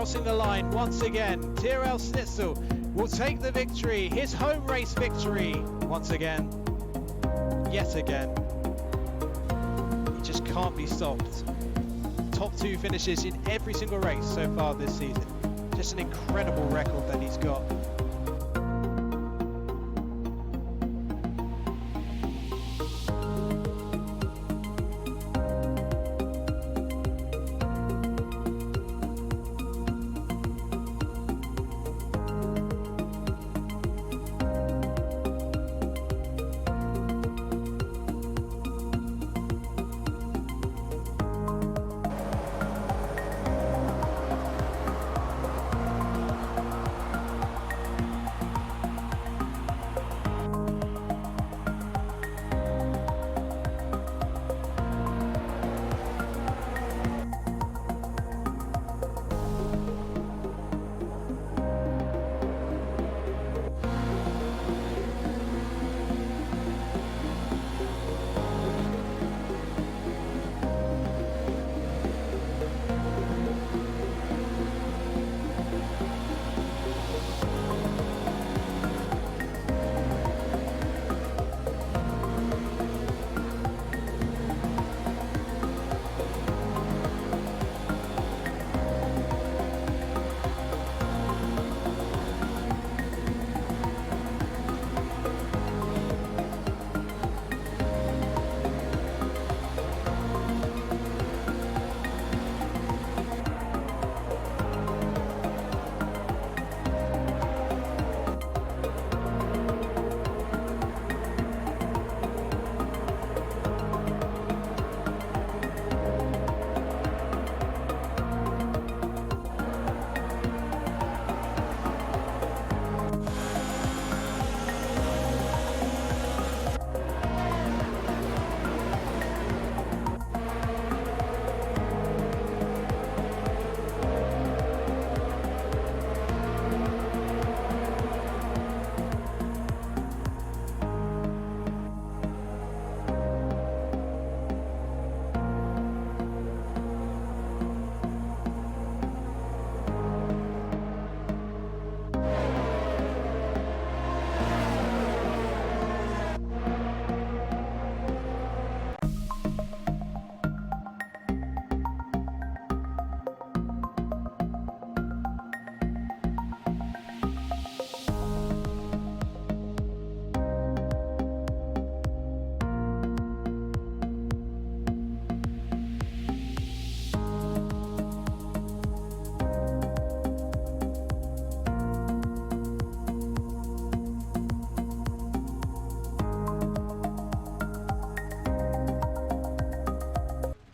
crossing the line once again. Tyrell Snitzel will take the victory, his home race victory once again, yet again. He just can't be stopped. Top 2 finishes in every single race so far this season. Just an incredible record that he's got.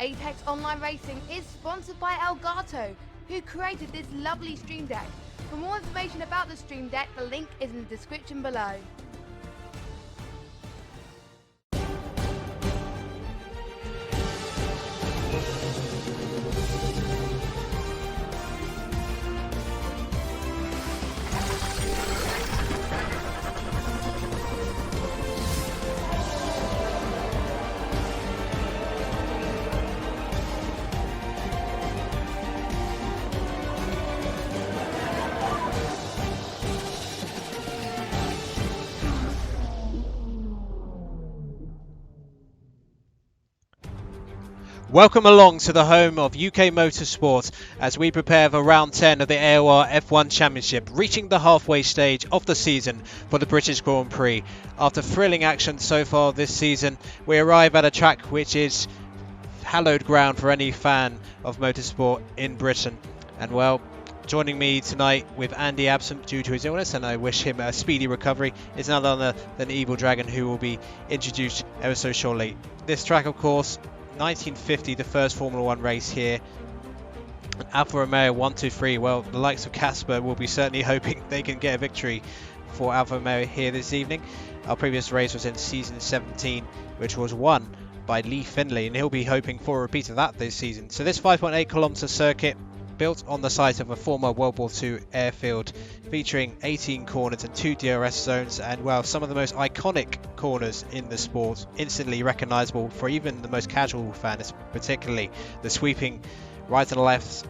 Apex Online Racing is sponsored by Elgato, who created this lovely stream deck. For more information about the stream deck, the link is in the description below. Welcome along to the home of UK Motorsport as we prepare for round 10 of the AOR F1 Championship, reaching the halfway stage of the season for the British Grand Prix. After thrilling action so far this season, we arrive at a track which is hallowed ground for any fan of motorsport in Britain. And well, joining me tonight with Andy absent due to his illness, and I wish him a speedy recovery, is none other than Evil Dragon, who will be introduced ever so shortly. This track, of course, 1950, the first Formula 1 race here. Alfa Romeo 123, well, the likes of Casper will be certainly hoping they can get a victory for Alfa Romeo here this evening. Our previous race was in season 17, which was won by Lee Finley, and he'll be hoping for a repeat of that this season. So this 5.8 kilometre circuit, built on the site of a former World War II airfield, featuring 18 corners and 2 DRS zones, and well, some of the most iconic corners in the sport, instantly recognisable for even the most casual fan, particularly the sweeping right and left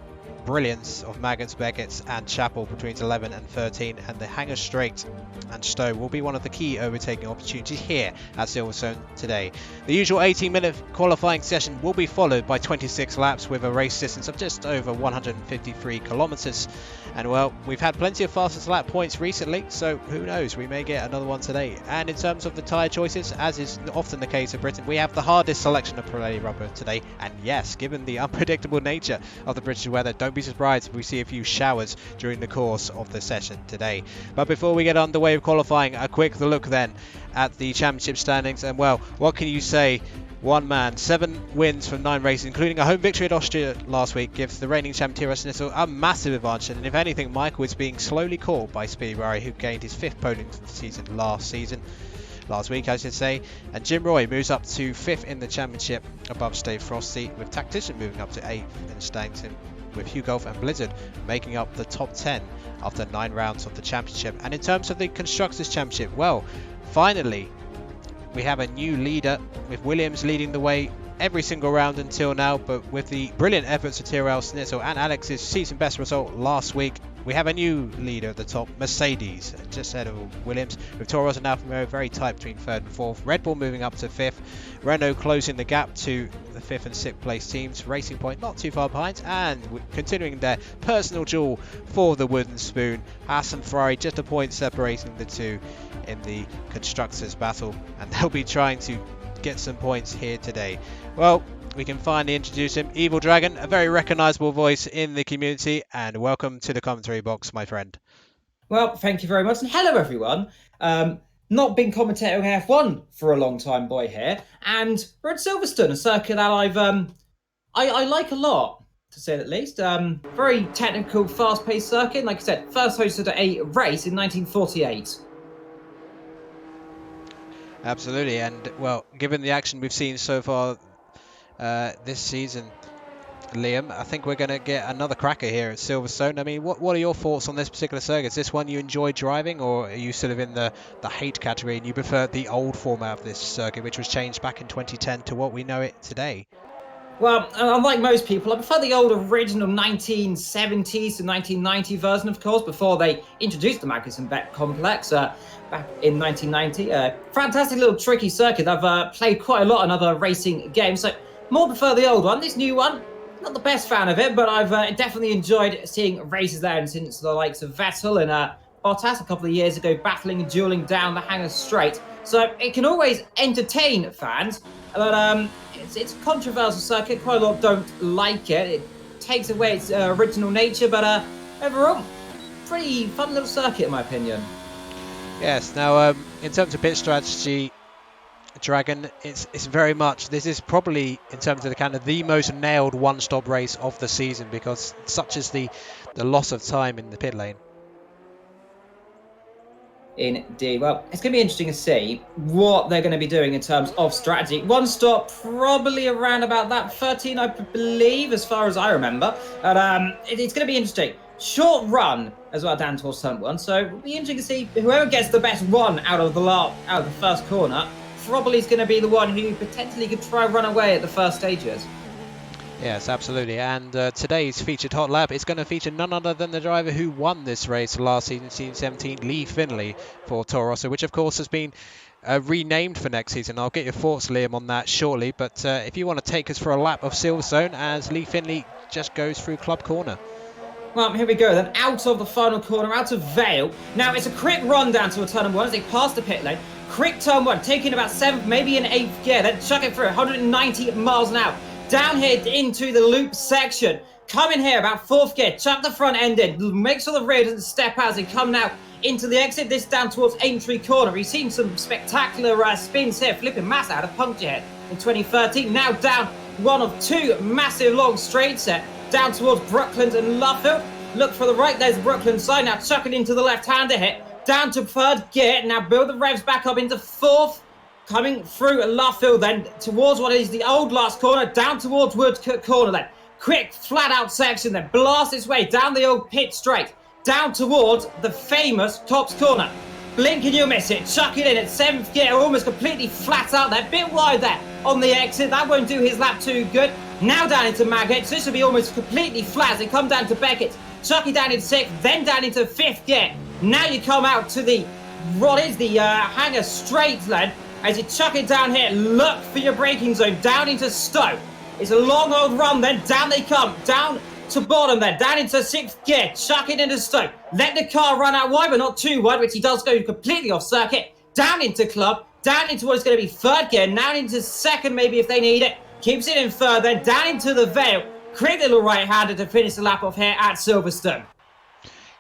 brilliance of Maggots, Beckett's and Chapel between 11 and 13, and the Hanger Straight and Stowe will be one of the key overtaking opportunities here at Silverstone today. The usual 18-minute qualifying session will be followed by 26 laps with a race distance of just over 153 kilometers. And well, we've had plenty of fastest lap points recently, so who knows, we may get another one today. And in terms of the tyre choices, as is often the case in Britain, we have the hardest selection of Pirelli rubber today. And yes, given the unpredictable nature of the British weather, don't be surprised if we see a few showers during the course of the session today. But before we get underway with qualifying, a quick look then at the championship standings. And well, what can you say? One man, 7 wins from 9 races, including a home victory at Austria last week, gives the reigning champion Tiro Snitzel a massive advantage. And if anything, Michael is being slowly caught by Speedy Rari, who gained his 5th podium of the season last week, I should say. And Jim Roy moves up to 5th in the championship above Stave Frosty, with Tactician moving up to 8th in Stangston, with Hugh Golf and Blizzard making up the top 10 after 9 rounds of the championship. And in terms of the Constructors' Championship, well, finally, we have a new leader, with Williams leading the way every single round until now, but with the brilliant efforts of Tyrrell Snitzel and Alex's season best result last week, we have a new leader at the top, Mercedes, just ahead of Williams, with Toro Rosso and Alfa Romeo very tight between 3rd and 4th, Red Bull moving up to 5th, Renault closing the gap to the 5th and 6th place teams, Racing Point not too far behind, and continuing their personal duel for the wooden spoon, Haas and Ferrari just a point separating the two in the Constructors' battle, and they'll be trying to get some points here today. Well, we can finally introduce him, Evil Dragon, a very recognisable voice in the community, and welcome to the commentary box, my friend. Well, thank you very much, and hello everyone. Not been commentating F1 for a long time, boy here, and we're at Silverstone, a circuit that I like a lot, to say the least. Very technical, fast-paced circuit, and like I said, first hosted a race in 1948. Absolutely, and well, given the action we've seen so far this season, Liam, I think we're going to get another cracker here at Silverstone. I mean, what are your thoughts on this particular circuit? Is this one you enjoy driving, or are you sort of in the hate category and you prefer the old format of this circuit, which was changed back in 2010 to what we know it today? Well, unlike most people, I prefer the old original 1970s to 1990 version, of course, before they introduced the Magnussen Bet complex back in 1990. Fantastic little tricky circuit. I've played quite a lot in other racing games, so more prefer the old one. This new one, not the best fan of it, but I've definitely enjoyed seeing races there, and since the likes of Vettel and Bottas a couple of years ago battling and dueling down the Hanger Straight. So it can always entertain fans, but it's a controversial circuit. Quite a lot don't like it. It takes away its original nature, but overall, pretty fun little circuit in my opinion. Yes, now in terms of pit strategy, Dragon, it's very much, this is probably in terms of the kind of the most nailed one-stop race of the season, because such is the loss of time in the pit lane. Indeed. Well, it's going to be interesting to see what they're going to be doing in terms of strategy. One stop probably around about that 13, I believe, as far as I remember. And it's going to be interesting. Short run as well down towards turn 1, so it'll be interesting to see whoever gets the best run out of the first corner probably is going to be the one who potentially could try run away at the first stages. Yes, absolutely. And today's featured hot lap is going to feature none other than the driver who won this race last season, season 17, Lee Finley for Toro Rosso, which of course has been renamed for next season. I'll get your thoughts, Liam, on that shortly. But if you want to take us for a lap of Silverstone as Lee Finley just goes through Club Corner. Well, here we go then, out of the final corner, out of Vale. Now, it's a quick run down to a turn 1 as they pass the pit lane. Quick turn 1, taking about 7th, maybe an 8th gear, then chuck it through 190 miles an hour. Down here into the loop section. Come in here about 4th gear, chuck the front end in, make sure the rear doesn't step out as they come now into the exit. This down towards Aintree Corner. We've seen some spectacular spins here. Flipping Massa had a puncture hit in 2013. Now down one of 2 massive long straight set down towards Brooklands and Luffield. Look for the right, there's the Brooklands side. Now chuck it into the left-hander hit. Down to 3rd gear. Now build the revs back up into 4th. Coming through Luffield then towards what is the old last corner. Down towards Woodcote Corner then. Quick flat out section then. Blast its way down the old pit straight. Down towards the famous Tops Corner. Blink and you'll miss it. Chuck it in at 7th gear. Almost completely flat out there. Bit wide there on the exit. That won't do his lap too good. now down into Maggot. So this will be almost completely flat. They come down to Beckett, chuck it down into 6th, then down into 5th gear. Now you come out to the, what is the Hanger Straight lane. As you chuck it down here, look for your braking zone, down into Stowe. It's a long old run, then down they come, down to bottom then, down into 6th gear, chuck it into Stowe. Let the car run out wide, but not too wide, which he does go completely off circuit. Down into Club, down into what is going to be 3rd gear, now into 2nd maybe if they need it. Keeps it in 3rd, then down into the Vale. Quick little right-hander to finish the lap off here at Silverstone.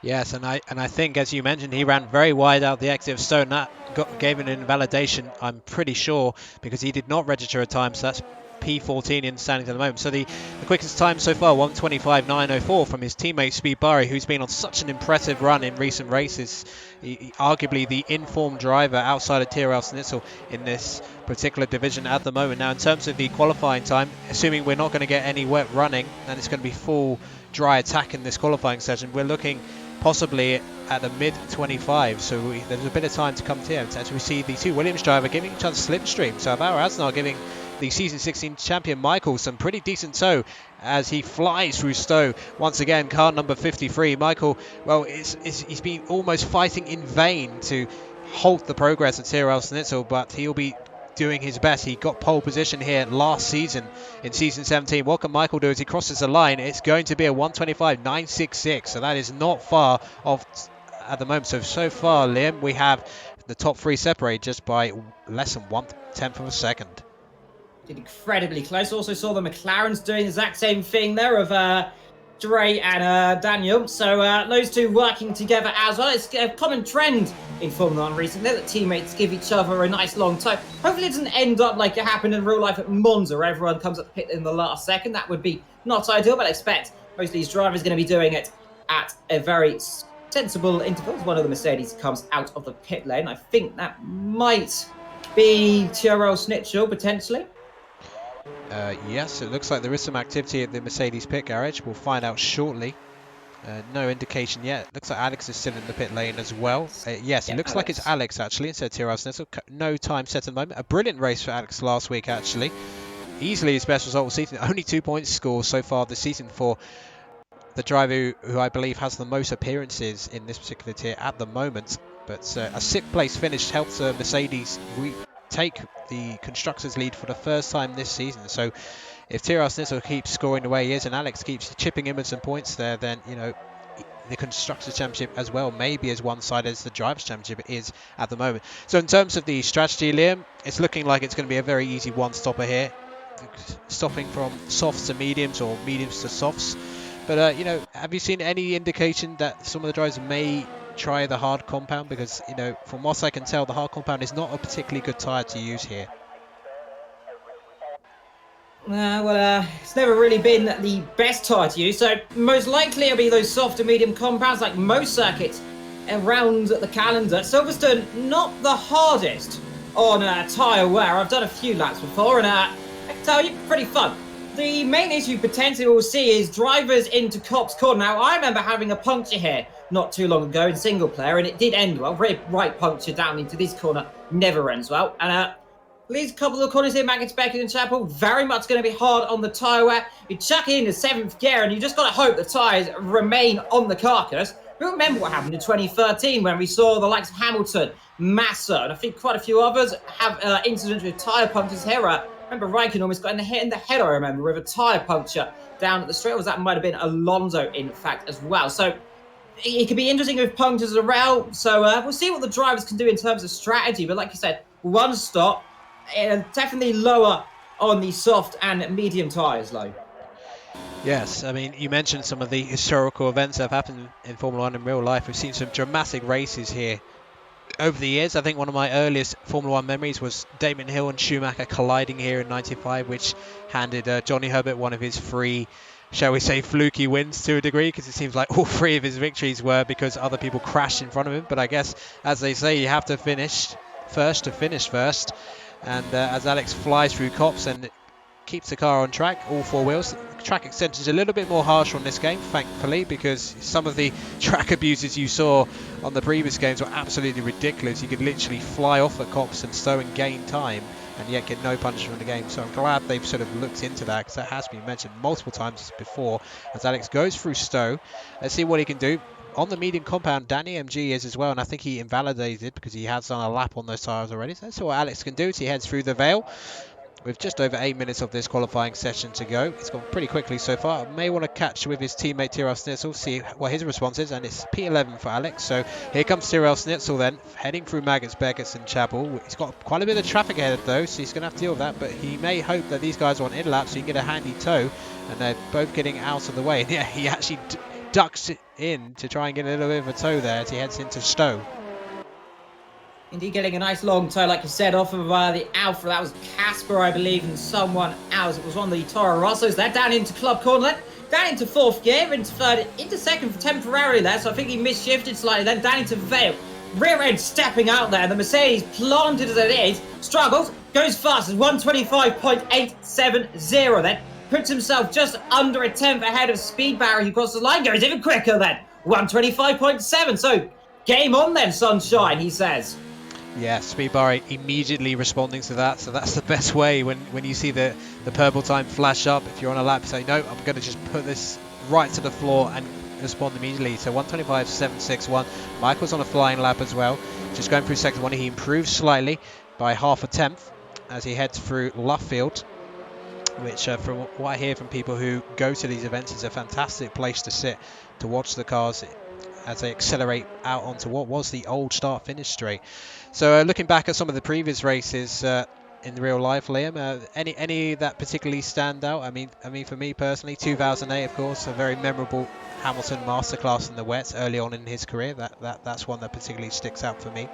Yes, and I think, as you mentioned, he ran very wide out the exit of Stone. That gave an invalidation, I'm pretty sure, because he did not register a time, so that's P14 in standings at the moment. So the quickest time so far, 1:25.904 from his teammate Speed Barry, who's been on such an impressive run in recent races. Arguably the informed driver outside of Tyrrell Snitzel in this particular division at the moment. Now, in terms of the qualifying time, assuming we're not going to get any wet running and it's going to be full dry attack in this qualifying session, we're looking possibly at the mid-25, so there's a bit of time to come to here as we see the two Williams driver giving each other slipstream. So Alvaro Aznar giving the season 16 champion Michael some pretty decent tow as he flies through Stowe. Once again, car number 53. Michael, well, he's been almost fighting in vain to halt the progress of Tyrrell Snitzel, but he'll be doing his best. He got pole position here last season in season 17. What can Michael do as he crosses the line? It's going to be a 1:25.966, so that is not far off at the moment. So far, Liam, we have the top 3 separated just by less than 1/10 of a second. Did incredibly close. Also saw the McLarens doing the exact same thing there of Dre and Daniel. So those two working together as well. It's a common trend in Formula 1 recently that teammates give each other a nice long tow. Hopefully it doesn't end up like it happened in real life at Monza, where everyone comes up the pit in the last second. That would be not ideal, but I expect most of these drivers are going to be doing it at a very sensible interval. One of the Mercedes comes out of the pit lane. I think that might be Tyrrell Snitzel, potentially. Yes, it looks like there is some activity at the Mercedes pit garage. We'll find out shortly. No indication yet. Looks like Alex is still in the pit lane as well. Yes, it looks Alex. like it's Alex actually instead of Tyrrell Snitzel. No time set at the moment. A brilliant race for Alex last week actually. Easily his best result of the season. Only 2 points scored so far this season for the driver who I believe has the most appearances in this particular tier at the moment. But a 6th place finish helps Mercedes take the constructors lead for the first time this season. So if Tyrrell Snitzel keeps scoring the way he is and Alex keeps chipping in with some points there, then you know the constructors championship as well may be as one-sided as the drivers championship is at the moment. So in terms of the strategy, Liam, it's looking like it's going to be a very easy one-stopper here, stopping from softs to mediums or mediums to softs. But you know, have you seen any indication that some of the drivers may try the hard compound? Because you know, from what I can tell, the hard compound is not a particularly good tyre to use here. It's never really been the best tyre to use, so most likely it'll be those soft to medium compounds like most circuits around the calendar. Silverstone, not the hardest on tyre wear. I've done a few laps before and I can tell you, pretty fun. The main issue potentially we'll see is drivers into Copse Corner. Now, I remember having a puncture here not too long ago in single player, and it did end well. Right puncture down into this corner never ends well. And these couple of corners here, Maggots, Beckett and Chapel, very much going to be hard on the tyre wear. You chuck it in the 7th gear, and you just got to hope the tyres remain on the carcass. We remember what happened in 2013 when we saw the likes of Hamilton, Massa, and I think quite a few others have incidents with tyre punctures here. Remember Raikkonen almost got in the head, I remember, with a tyre puncture down at the straight. Or that might have been Alonso, in fact, as well. So it could be interesting with punctures around. So we'll see what the drivers can do in terms of strategy. But like you said, one stop, and definitely lower on the soft and medium tyres, though. Yes, I mean, you mentioned some of the historical events that have happened in Formula 1 in real life. We've seen some dramatic races here over the years. I think one of my earliest Formula 1 memories was Damon Hill and Schumacher colliding here in '95, which handed Johnny Herbert one of his 3, shall we say, fluky wins to a degree, because it seems like all 3 of his victories were because other people crashed in front of him. But I guess, as they say, you have to finish first to finish first. And as Alex flies through Copse and keeps the car on track, all 4 wheels, track extension is a little bit more harsh on this game, thankfully, because some of the track abuses you saw on the previous games were absolutely ridiculous. You could literally fly off at cops and Stowe and gain time, and yet get no punishment in the game. So I'm glad they've sort of looked into that, because that has been mentioned multiple times before. As Alex goes through Stowe, let's see what he can do. On the medium compound, Danny MG is as well, and I think he invalidated because he has done a lap on those tyres already. So that's what Alex can do as he heads through the Vale. With just over 8 minutes of this qualifying session to go. It's gone pretty quickly so far. I may want to catch with his teammate Tyrrell Snitzel, see what his response is, and it's P11 for Alex. So here comes Tyrrell Snitzel then, heading through Maggots, Beggarts and Chapel. He's got quite a bit of traffic ahead though, so he's going to have to deal with that, but he may hope that these guys are on in-lap so he can get a handy tow, and they're both getting out of the way. And yeah, he actually ducks it in to try and get a little bit of a tow there as he heads into Stowe. Indeed, getting a nice long tow, like you said, off of the Alpha. That was Casper, I believe, and someone else. It was one of the Toro Rossos there, down into Club Corner, down into 4th gear, into 3rd, into 2nd temporarily there, so I think he misshifted slightly, then down into Vale. Rear end stepping out there, the Mercedes, planted as it is, struggles, goes fast, it's 125.870 then, puts himself just under a tenth ahead of Speed Barry, who crosses the line, goes even quicker then, 125.7, so game on then, sunshine, he says. Yeah, Speedbar immediately responding to that, so that's the best way when you see the purple time flash up. If you're on a lap, say, no, I'm going to just put this right to the floor and respond immediately. So 125.761. Michael's on a flying lap as well, just going through sector 1. He improves slightly by half a tenth as he heads through Luffield, which from what I hear from people who go to these events is a fantastic place to sit to watch the cars as they accelerate out onto what was the old start-finish straight. So looking back at some of the previous races in real life, Liam, any that particularly stand out? I mean, for me personally, 2008, of course, a very memorable Hamilton masterclass in the wets early on in his career. That's one that particularly sticks out for me.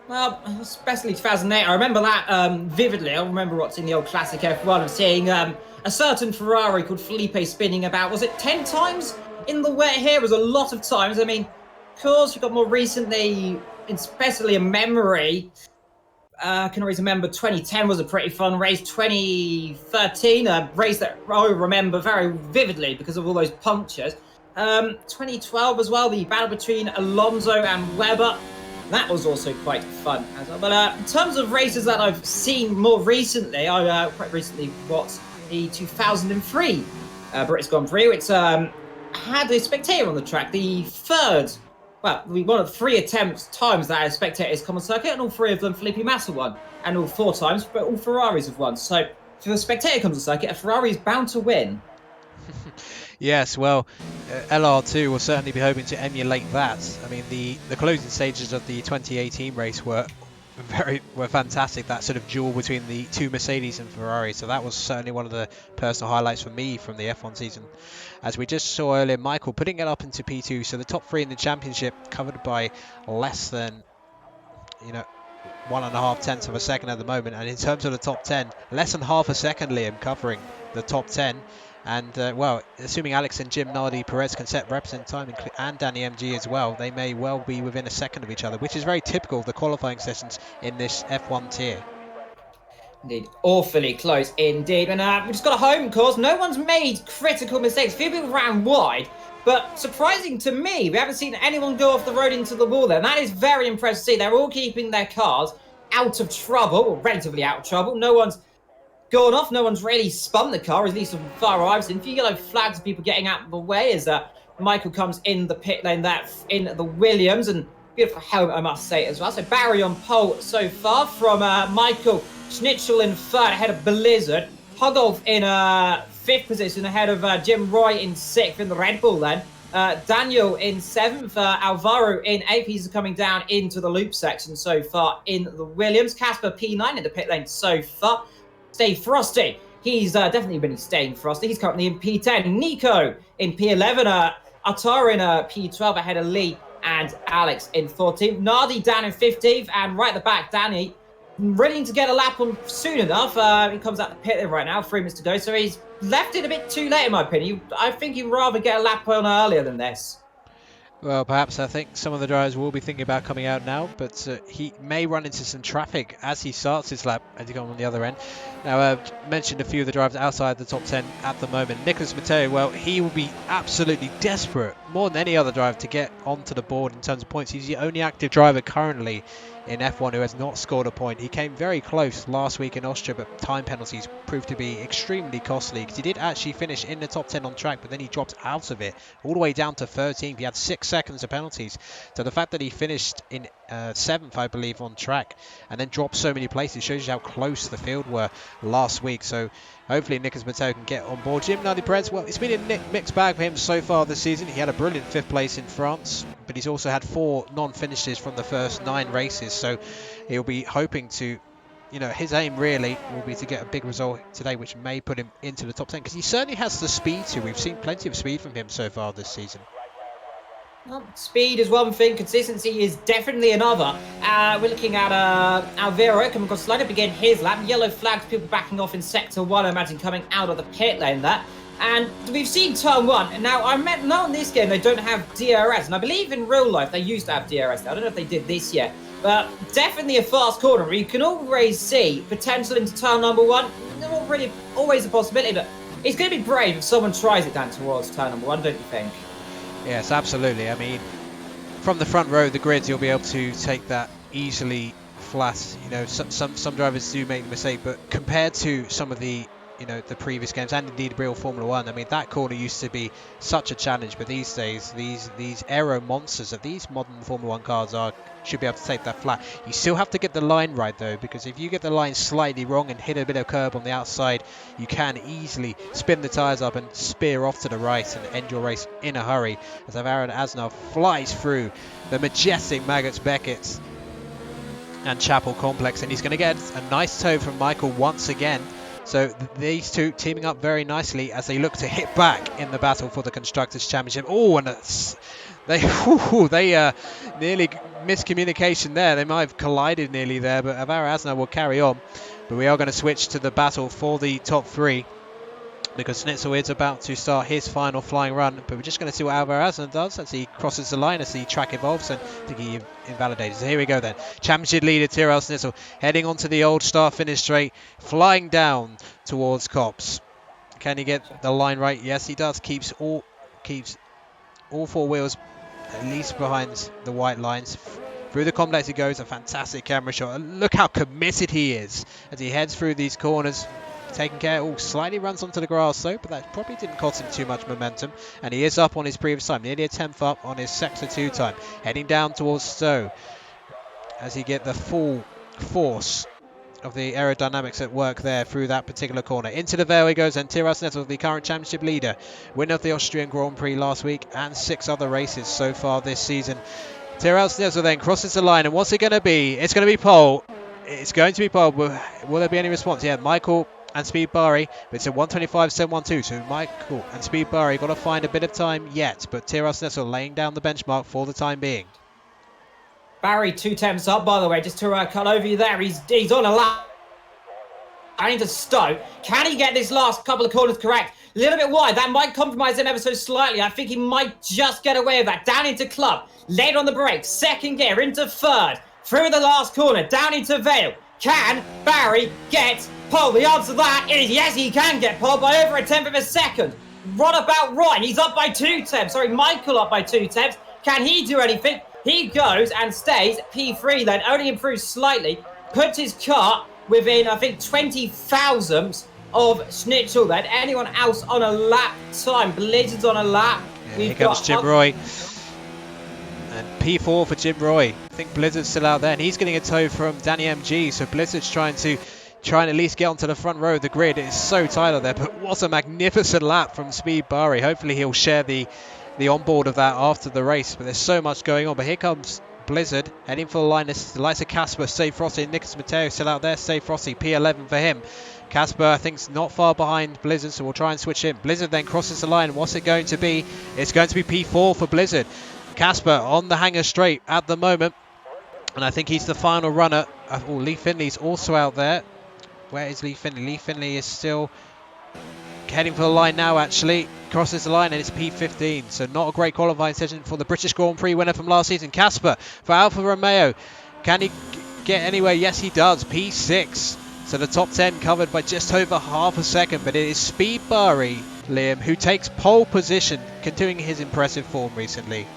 Well, especially 2008, I remember that vividly. I remember what's in the old classic F1 of seeing a certain Ferrari called Felipe spinning about, was it 10 times in the wet here? It was a lot of times. I mean, of course, you've got more recently, especially a memory. I can always remember 2010 was a pretty fun race. 2013, a race that I remember very vividly because of all those punctures. 2012 as well, the battle between Alonso and Webber. That was also quite fun as well. But in terms of races that I've seen more recently, I quite recently watched the 2003 British Grand Prix, which had a spectator on the track. The third, well, one of 3 times that a spectator has come on circuit, and all 3 of them Felipe Massa won, and all 4 times, but all Ferraris have won. So if a spectator comes on circuit, a Ferrari is bound to win. Yes, well, LR2 will certainly be hoping to emulate that. I mean, the closing stages of the 2018 race were fantastic. That sort of duel between the 2 Mercedes and Ferrari. So that was certainly one of the personal highlights for me from the F1 season. As we just saw earlier, Michael putting it up into P2. So the top 3 in the championship covered by less than, 1.5 tenths of a second at the moment. And in terms of the top 10, less than half a second, Liam, covering the top 10. And, well, assuming Alex and Jim Nardi Perez can set reps in time, and Danny MG as well, they may well be within a second of each other, which is very typical of the qualifying sessions in this F1 tier. Indeed, awfully close indeed. And we just got a home course. No one's made critical mistakes. A few people ran wide, but surprising to me, we haven't seen anyone go off the road into the wall there. And that is very impressive to see. They're all keeping their cars out of trouble, or relatively out of trouble. No one's gone off, no one's really spun the car, at least so far I've seen. A few yellow flags of people getting out of the way as Michael comes in the pit lane there in the Williams, and beautiful helmet, I must say, as well. So Barry on pole so far, from Michael Schnitzel in 3rd ahead of Blizzard. Hugolf in 5th position ahead of Jim Roy in 6th in the Red Bull then. Daniel in 7th, Alvaro in 8th. He's coming down into the loop section so far in the Williams. Casper P9 in the pit lane so far. Stay Frosty. He's definitely been staying Frosty. He's currently in P10. Nico in P11. Atara in P12 ahead of Lee and Alex in 14th. Nardi down in 15th. And right at the back, Danny ready to get a lap on soon enough. He comes out the pit right now. 3 minutes to go. So he's left it a bit too late, in my opinion. I think he'd rather get a lap on earlier than this. Well, perhaps I think some of the drivers will be thinking about coming out now, but he may run into some traffic as he starts his lap as he goes on the other end. Now, I've mentioned a few of the drivers outside the top 10 at the moment. Nicholas Matteo, well, he will be absolutely desperate, more than any other driver, to get onto the board in terms of points. He's the only active driver currently in F1 who has not scored a point. He came very close last week in Austria, but time penalties proved to be extremely costly because he did actually finish in the top 10 on track, but then he dropped out of it all the way down to 13th. He had 6 seconds of penalties. So the fact that he finished in 7th, I believe, on track and then dropped so many places shows you how close the field were last week. So hopefully Nicholas Matteo can get on board. Jim Nardi-Perez, well, it's been a mixed bag for him so far this season. He had a brilliant 5th place in France, but he's also had 4 non-finishes from the first 9 races. So he'll be hoping to, you know, his aim really will be to get a big result today, which may put him into the top 10, because he certainly has the speed to. We've seen plenty of speed from him so far this season. Well, speed is one thing, consistency is definitely another. We're looking at Alvaro coming across the line to begin his lap. Yellow flags, people backing off in sector 1, I imagine, coming out of the pit lane there. And we've seen turn 1. Now, now in this game, they don't have DRS. And I believe in real life, they used to have DRS. I don't know if they did this year. But definitely a fast corner where you can always see potential into turn number 1. Not really always a possibility, but it's going to be brave if someone tries it down towards turn number 1, don't you think? Yes, absolutely. I mean, from the front row of the grids, you'll be able to take that easily flat. You know, some drivers do make the mistake, but compared to some of the, you know, the previous games and indeed real Formula 1, I mean, that corner used to be such a challenge, but these days these aero monsters that these modern Formula 1 cars are should be able to take that flat. You still have to get the line right though, because if you get the line slightly wrong and hit a bit of curb on the outside, you can easily spin the tyres up and spear off to the right and end your race in a hurry, as Aaron Asnar flies through the majestic Maggots Beckett and Chapel complex, and he's going to get a nice tow from Michael once again. So these two teaming up very nicely as they look to hit back in the battle for the Constructors' Championship. Oh, and they nearly miscommunication there. They might have collided nearly there, but Alvaro Asnar will carry on. But we are going to switch to the battle for the top 3, because Schnitzel is about to start his final flying run. But we're just going to see what Alvaro Asnar does as he crosses the line, as the track evolves, and I think he invalidated. So here we go then. Championship leader Tyrrell Schnitzel heading onto the old start finish straight, flying down towards Copse. Can he get the line right? Yes, he does. Keeps all 4 wheels at least behind the white lines. Through the complex he goes, a fantastic camera shot. Look how committed he is as he heads through these corners. Taking care. Oh, slightly runs onto the grass though, but that probably didn't cost him too much momentum. And he is up on his previous time, nearly a 10th up on his sector 2 time. Heading down towards Stowe as he get the full force of the aerodynamics at work there through that particular corner. Into the Vale he goes, and Tyrrell Schnitzel, the current championship leader, winner of the Austrian Grand Prix last week and 6 other races so far this season. Tyrrell Schnitzel then crosses the line, and what's it going to be? It's going to be pole. It's going to be pole. Will there be any response? Yeah, Michael and Speed Barry, but it's a 125.712, so Michael and Speed Barry got to find a bit of time yet, but Tyrrell Schnitzel laying down the benchmark for the time being. Barry 2 temps up, by the way, just to cut over you there. He's on a lap. I need to Stowe. Can he get this last couple of corners correct? A little bit wide. That might compromise him ever so slightly. I think he might just get away with that. Down into Club. Late on the brakes. 2nd gear into 3rd. Through the last corner. Down into Vale. Can Barry get pole? The answer to that is yes, he can get pole by over a 10th of a second. Run about right. He's up by 2 temps. Sorry, Michael up by 2 temps. Can he do anything? He goes and stays P3 then, only improves slightly. Puts his car within, I think, 20 thousandths of Schnitzel then. Anyone else on a lap time? Blizzard's on a lap. Yeah, here comes Jim Roy. And P4 for Jim Roy. I think Blizzard's still out there, and he's getting a tow from Danny MG. So Blizzard's trying to at least get onto the front row of the grid. It is so tight out there, but what a magnificent lap from Speed Barry. Hopefully he'll share the onboard of that after the race, but there's so much going on. But here comes Blizzard heading for the line. This is the likes of Casper, Steve Frosty, and Nicholas Matteo still out there. Steve Frosty, P11 for him. Casper, I think, is not far behind Blizzard, so we'll try and switch in. Blizzard then crosses the line. What's it going to be? It's going to be P4 for Blizzard. Casper on the hanger straight at the moment, and I think he's the final runner. Oh, Lee Finley's also out there. Where is Lee Finley? Lee Finley is still heading for the line now, actually. Crosses the line and it's P15, so not a great qualifying session for the British Grand Prix winner from last season, Casper, for Alfa Romeo. Can he get anywhere? Yes, he does. P6. So the top 10 covered by just over half a second, but it is Speed Barry, Liam, who takes pole position, continuing his impressive form recently.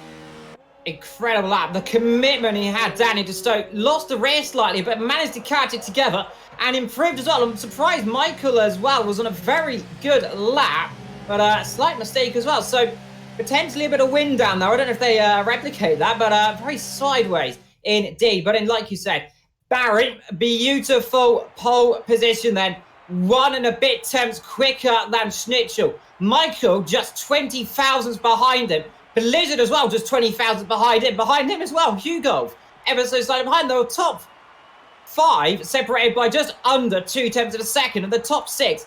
Incredible lap. The commitment he had, Danny De Stoke, lost the rear slightly, but managed to catch it together and improved as well. I'm surprised Michael as well was on a very good lap, but a slight mistake as well. So potentially a bit of wind down there. I don't know if they replicate that, but very sideways indeed. But like you said, Barry, beautiful pole position then. 1 and a bit tenths quicker than Schnitzel. Michael just 20 thousandths behind him. Blizzard as well, just 20 thousandths behind him. Behind him as well, Hugo, ever so slightly behind. The top 5 separated by just under 2 tenths of a second. And the top 6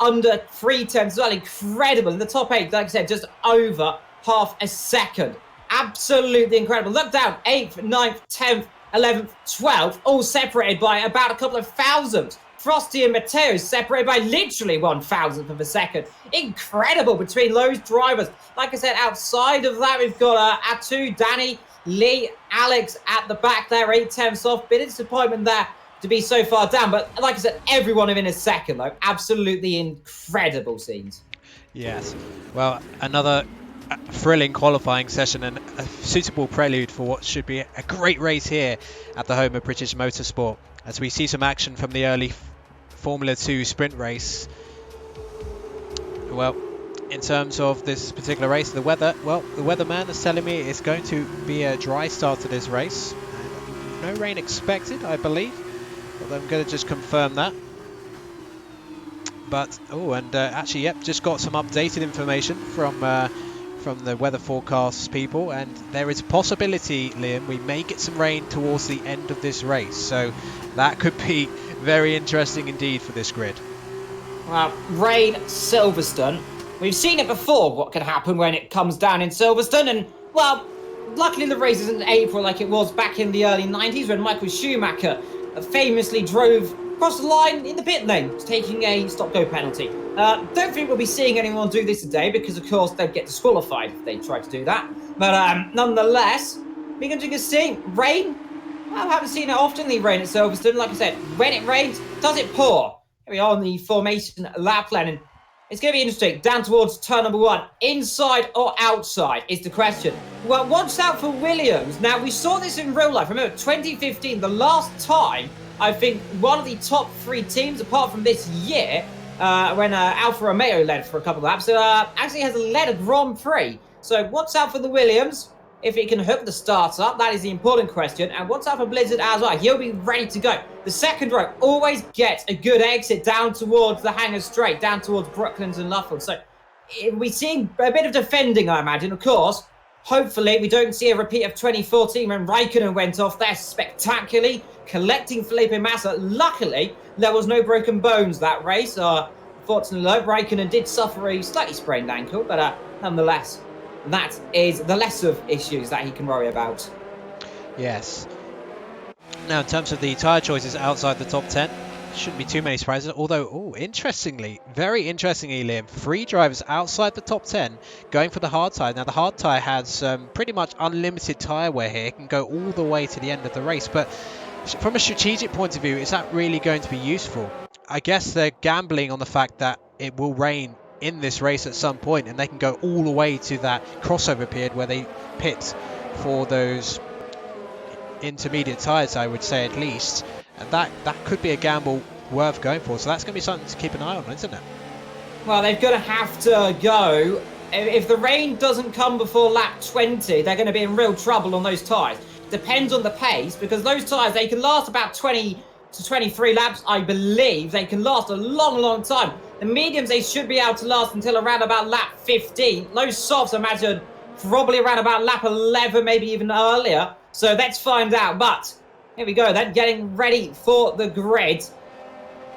under 3 tenths as well. Incredible. And the top 8, like I said, just over half a second. Absolutely incredible. Look down, 8th, 9th, 10th, 11th, 12th, all separated by about a couple of thousandths. Frosty and Matteo separated by literally 1,000th of a second. Incredible between those drivers. Like I said, outside of that, we've got Atu, Danny, Lee, Alex at the back there, 8 tenths off. Bit of disappointment there to be so far down. But like I said, everyone within a second, though. Absolutely incredible scenes. Yes. Well, another thrilling qualifying session and a suitable prelude for what should be a great race here at the home of British Motorsport, as we see some action from the early Formula 2 sprint race. Well, in terms of this particular race, the weather, well, the weatherman is telling me it's going to be a dry start to this race. No rain expected, I believe, although I'm going to just confirm that. But, oh, and actually, yep, just got some updated information from the weather forecasts people, and there is a possibility, Liam, we may get some rain towards the end of this race, so that could be very interesting indeed for this grid. Well, rain, Silverstone. We've seen it before, what can happen when it comes down in Silverstone, and, well, luckily the race isn't in April like it was back in the early 90s when Michael Schumacher famously drove across the line in the pit lane, taking a stop-go penalty. Don't think we'll be seeing anyone do this today because, of course, they'd get disqualified if they tried to do that. But nonetheless, we're going to see rain. I haven't seen it often, the rain at Silverstone. Like I said, when it rains, does it pour? Here we are on the formation lap lane, and it's going to be interesting. Down towards turn number 1, inside or outside is the question. Well, watch out for Williams. Now, we saw this in real life. Remember, 2015, the last time, I think, one of the top 3 teams, apart from this year, when Alfa Romeo led for a couple of laps, so actually has led a Grand Prix. So watch out for the Williams. If it can hook the start up, that is the important question. And watch out for Blizzard as well. He'll be ready to go. The second row always gets a good exit down towards the Hangar Straight, down towards Brooklands and Luffield. So we're seeing a bit of defending, I imagine. Of course, hopefully we don't see a repeat of 2014 when Raikkonen went off there spectacularly, collecting Felipe Massa. Luckily, there was no broken bones that race. Fortunately, Raikkonen did suffer a slightly sprained ankle, but nonetheless, that is the less of issues that he can worry about. Yes. Now, in terms of the tyre choices outside the top 10, shouldn't be too many surprises. Although, oh, interestingly, very interestingly, Liam, 3 drivers outside the top 10 going for the hard tyre. Now, the hard tyre has pretty much unlimited tyre wear here. It can go all the way to the end of the race. But from a strategic point of view, is that really going to be useful? I guess they're gambling on the fact that it will rain in this race at some point, and they can go all the way to that crossover period where they pit for those intermediate tyres, I would say, at least. And that could be a gamble worth going for. So that's going to be something to keep an eye on, isn't it? Well, they're going to have to go. If the rain doesn't come before lap 20, they're going to be in real trouble on those tyres. Depends on the pace, because those tyres, they can last about 20 to 23 laps, I believe. They can last a long, long time. The mediums, they should be able to last until around about lap 15. Those softs, I imagine, probably around about lap 11, maybe even earlier. So let's find out. But here we go then, getting ready for the grid.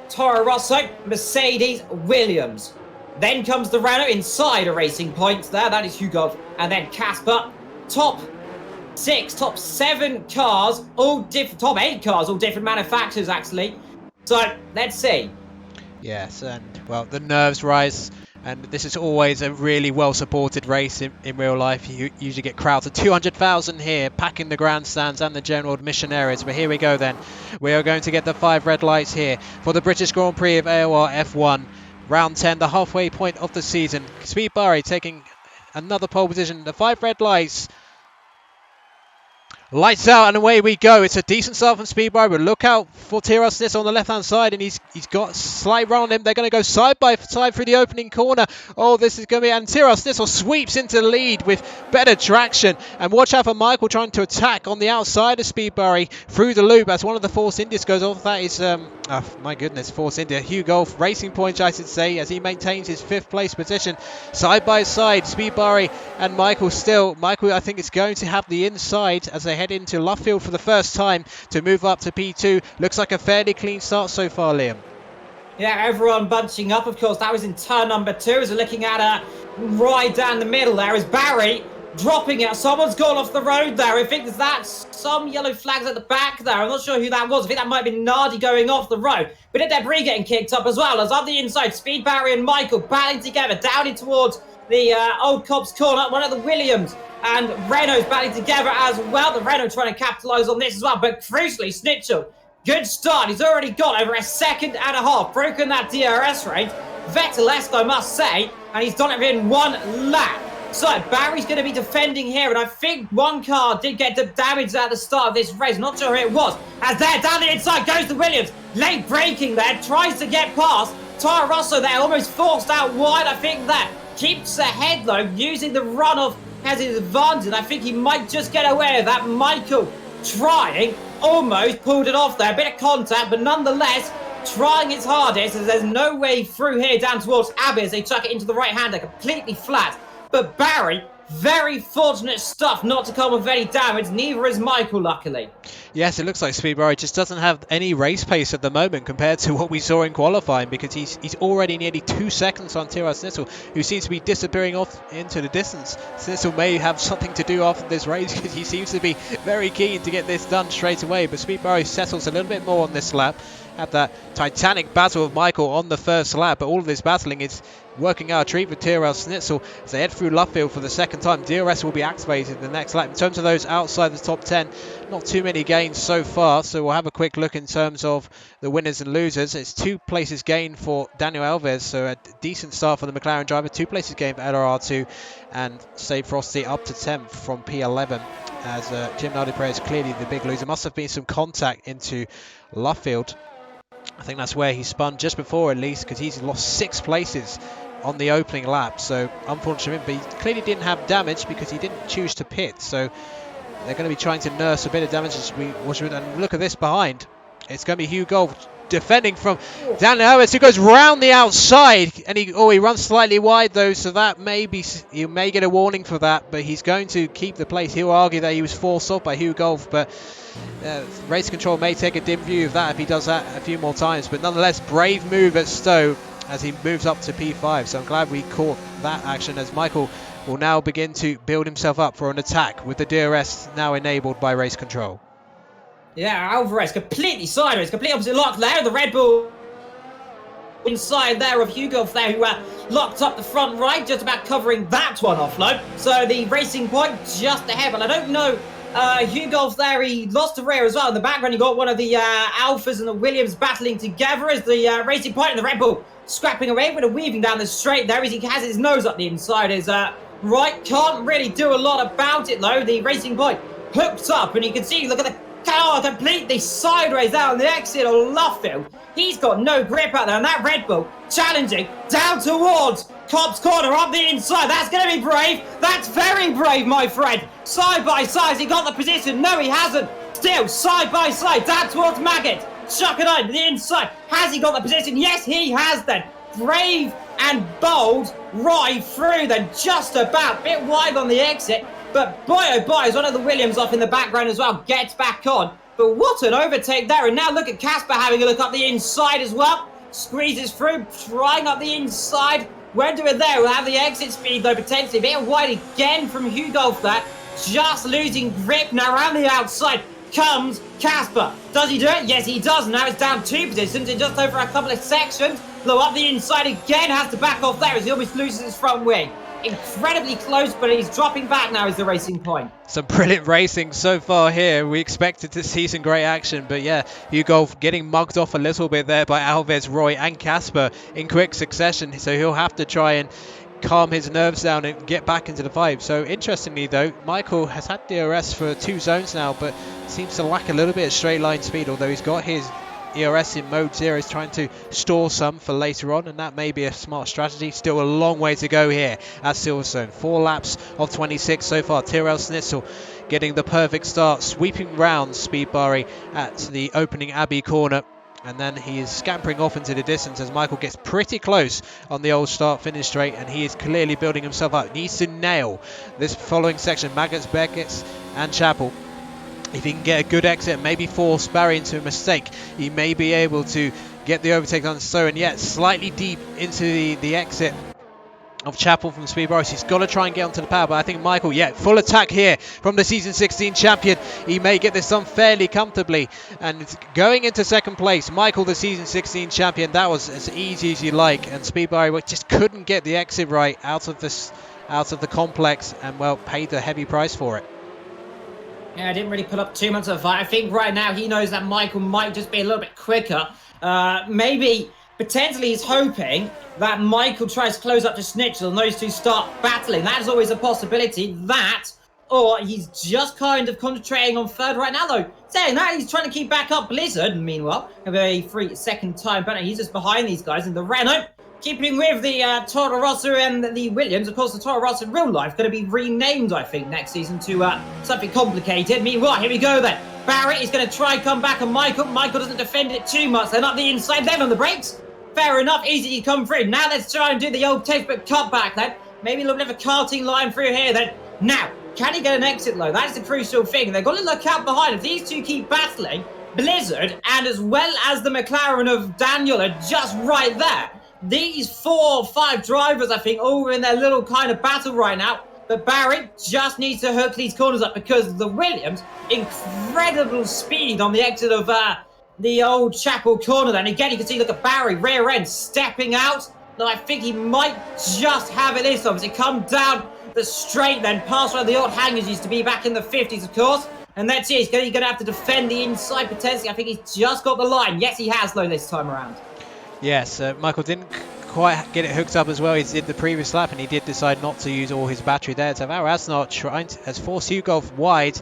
Toro Rosso, Mercedes, Williams. Then comes the Renault inside a Racing Point there. That is Hugo. And then Casper. Top 7 cars, all different, top 8 cars, all different manufacturers actually. So let's see. Yes, and well, the nerves rise And this is always a really well supported race in real life. You usually get crowds of 200,000 here, packing the grandstands and the general admission areas. But here we go then. We are going to get the 5 red lights here for the British Grand Prix of AOR F1. Round 10, the halfway point of the season. Speed Barry taking another pole position. The 5 red lights. Lights out and away we go. It's a decent start from Speedbar, but look out for Thrustmaster on the left-hand side, and he's got a slight run on him. They're going to go side by side through the opening corner. Oh, this is going to be... And Thrustmaster sweeps into the lead with better traction. And watch out for Michael trying to attack on the outside of Speedbar through the loop as one of the Force Indias goes off. That is... oh, my goodness, Force India. Hugo Racing Points, I should say, as he maintains his 5th place position. Side by side, Speedbar and Michael still. Michael, I think, is going to have the inside as they head into Luffield for the first time to move up to P2. Looks like a fairly clean start so far, Liam. Yeah, everyone bunching up, of course. That was in turn number 2 as we're looking at a ride down the middle there is Barry dropping it. Someone's gone off the road there. I think that's some yellow flags at the back there. I'm not sure who that was. I think that might have been Nardi going off the road. Bit of debris getting kicked up as well as on the inside, Speed Barry and Michael battling together down in towards the Old Cops corner. One of the Williams and Renault's battling together as well. The Renault trying to capitalise on this as well. But crucially, Snitchell, good start. He's already got over a second and a half. Broken that DRS range. Vettelesque, I must say. And he's done it within 1 lap. So Barry's going to be defending here. And I think one car did get damaged at the start of this race. Not sure who it was. As there, down the inside goes the Williams. Late braking there. Tries to get past. Tara Rosso there. Almost forced out wide. I think that keeps ahead though. Using the runoff has his advantage. I think he might just get away with that. Michael trying, almost pulled it off there. A bit of contact, but nonetheless trying his hardest as there's no way through here down towards Abbey as they chuck it into the right-hander completely flat. But Barry, very fortunate stuff not to come with any damage. Neither is Michael, luckily. Yes, it looks like Speedbar just doesn't have any race pace at the moment compared to what we saw in qualifying, because he's already nearly 2 seconds on Tira Snitzel, who seems to be disappearing off into the distance. Snitzel may have something to do after this race because he seems to be very keen to get this done straight away, but Speedbar settles a little bit more on this lap. Had that titanic battle with Michael on the first lap, but all of this battling is working out a treat for Tyrell Snitzel as they head through Luffield for the second time. DRS will be activated in the next lap. In terms of those outside the top 10, not too many gains so far, so we'll have a quick look in terms of the winners and losers. It's 2 places gained for Daniel Alves, so a decent start for the McLaren driver. 2 places gained for LR2, and Save Frosty up to 10th from P11, as Jim Nardi is clearly the big loser. Must have been some contact into Luffield. I think that's where he spun just before, at least, because he's lost 6 places on the opening lap. So unfortunate, but he clearly didn't have damage because he didn't choose to pit. So they're going to be trying to nurse a bit of damage as we watch it. And look at this behind. It's going to be Hugh Gold defending from Daniel Alves, who goes round the outside, and he runs slightly wide though, so that you may get a warning for that, but he's going to keep the place. He'll argue that he was forced off by Hugh Golf, but race control may take a dim view of that if he does that a few more times. But nonetheless, brave move at Stowe as he moves up to P5. So I'm glad we caught that action, as Michael will now begin to build himself up for an attack with the DRS now enabled by race control. Yeah, Alvarez completely sideways, complete opposite lock there. The Red Bull inside there of Hugo there, who locked up the front right, just about covering that one offload. So the Racing Point just ahead, but I don't know. Hugo there, he lost the rear as well. In the background, you got one of the Alphas and the Williams battling together as the Racing Point and the Red Bull scrapping away with a weaving down the straight there as he has his nose up the inside. His right can't really do a lot about it though. The Racing Point hooked up, and you can see, look at the car completely sideways out on the exit of Luffield. He's got no grip out there, and that Red Bull challenging down towards Cobb's corner up the inside. That's going to be brave. That's very brave, my friend. Side by side, has he got the position? No, he hasn't. Still, side by side, down towards Maggot. Chuck it on the inside. Has he got the position? Yes, he has then. Brave and bold right through then, just about. Bit wide on the exit. But boy, oh boy, is one of the Williams off in the background as well. Gets back on. But what an overtake there. And now look at Casper having a look up the inside as well. Squeezes through, trying up the inside. Won't do it there. We'll have the exit speed though, potentially. A bit wide again from Hugo for that. Just losing grip now around the outside. Comes Casper. Does he do it? Yes, he does. Now it's down 2 positions in just over a couple of sections. Blow up the inside again, has to back off there as he almost loses his front wing. Incredibly close, but he's dropping back now is the Racing Point. Some brilliant racing so far here. We expected to see some great action, but yeah, Hugo getting mugged off a little bit there by Alves, Roy and Casper in quick succession, so he'll have to try and calm his nerves down and get back into the fight. So interestingly though, Michael has had DRS for 2 zones now, but seems to lack a little bit of straight line speed, although he's got his ERS in mode 0. He's trying to store some for later on, and that may be a smart strategy. Still a long way to go here at Silverstone. 4 laps of 26 so far. Tyrrell Snitzel getting the perfect start, sweeping round Speedbari at the opening Abbey corner. And then he is scampering off into the distance as Michael gets pretty close on the old start-finish straight, and he is clearly building himself up. Needs to nail this following section. Maggots, Beckett's and Chapel. If he can get a good exit, maybe force Barry into a mistake, he may be able to get the overtake on so, and yet slightly deep into the exit of Chapel from Speedbari. He's got to try and get onto the power, but I think Michael, yeah, full attack here from the Season 16 champion. He may get this done fairly comfortably, and going into second place, Michael, the Season 16 champion, that was as easy as you like, and Speedbari just couldn't get the exit right out of the complex, and well, paid a heavy price for it. Yeah, I didn't really put up too much of a fight. I think right now he knows that Michael might just be a little bit quicker. Maybe, potentially he's hoping that Michael tries to close up to Snitchell and those two start battling. That is always a possibility. That, or he's just kind of concentrating on third right now though. Saying that, he's trying to keep back up Blizzard. Meanwhile, have a 3-second time penalty. He's just behind these guys in the Renault. Keeping with the Toro Rosso and the Williams, of course, the Toro Rosso in real life going to be renamed, I think, next season to something complicated. Meanwhile, here we go then. Barrett is going to try and come back on Michael. Michael doesn't defend it too much. They're not the inside. Then on the brakes. Fair enough. Easy to come through. Now let's try and do the old textbook cutback then. Maybe a little bit of a karting line through here then. Now, can he get an exit low? That's the crucial thing. They've got to look out behind. If these two keep battling, Blizzard and as well as the McLaren of Daniel are just right there. These 4 or 5 drivers, I think, all in their little kind of battle right now. But Barry just needs to hook these corners up because the Williams, incredible speed on the exit of the old Chapel corner. Then again, you can see, look at Barry, rear end, stepping out. No, I think he might just have it this time as he comes down the straight, then past where the old hangers used to be back in the 50s, of course. And that's it. He's going to have to defend the inside potentially. I think he's just got the line. Yes, he has, though, this time around. Yes, Michael didn't quite get it hooked up as well. He did the previous lap, and he did decide not to use all his battery there. So Alvaro Asnar has forced Hugo wide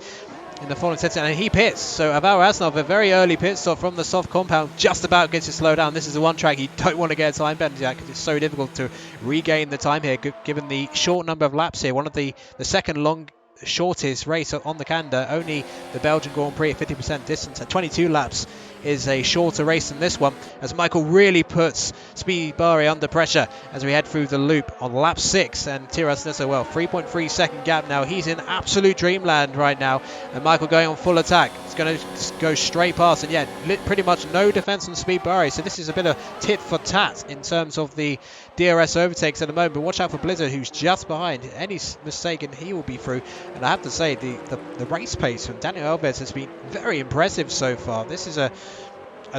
in the following section, and he pits. So Alvaro Asnar, a very early pit stop from the soft compound, just about gets to slow down. This is the one track you don't want to get a time penalty at because it's so difficult to regain the time here, given the short number of laps here. One of the second shortest race on the calendar. Only the Belgian Grand Prix at 50% distance at 22 laps is a shorter race than this one, as Michael really puts Speedbari under pressure as we head through the loop on lap 6, and Tiras Nessa, well, 3.3 second gap now. He's in absolute dreamland right now, and Michael going on full attack. It's going to go straight past, and yeah, pretty much no defense on Speedbari, so this is a bit of tit for tat in terms of the DRS overtakes at the moment. But watch out for Blizzard, who's just behind. Any mistake and he will be through. And I have to say, the race pace from Daniel Alves has been very impressive so far. This is a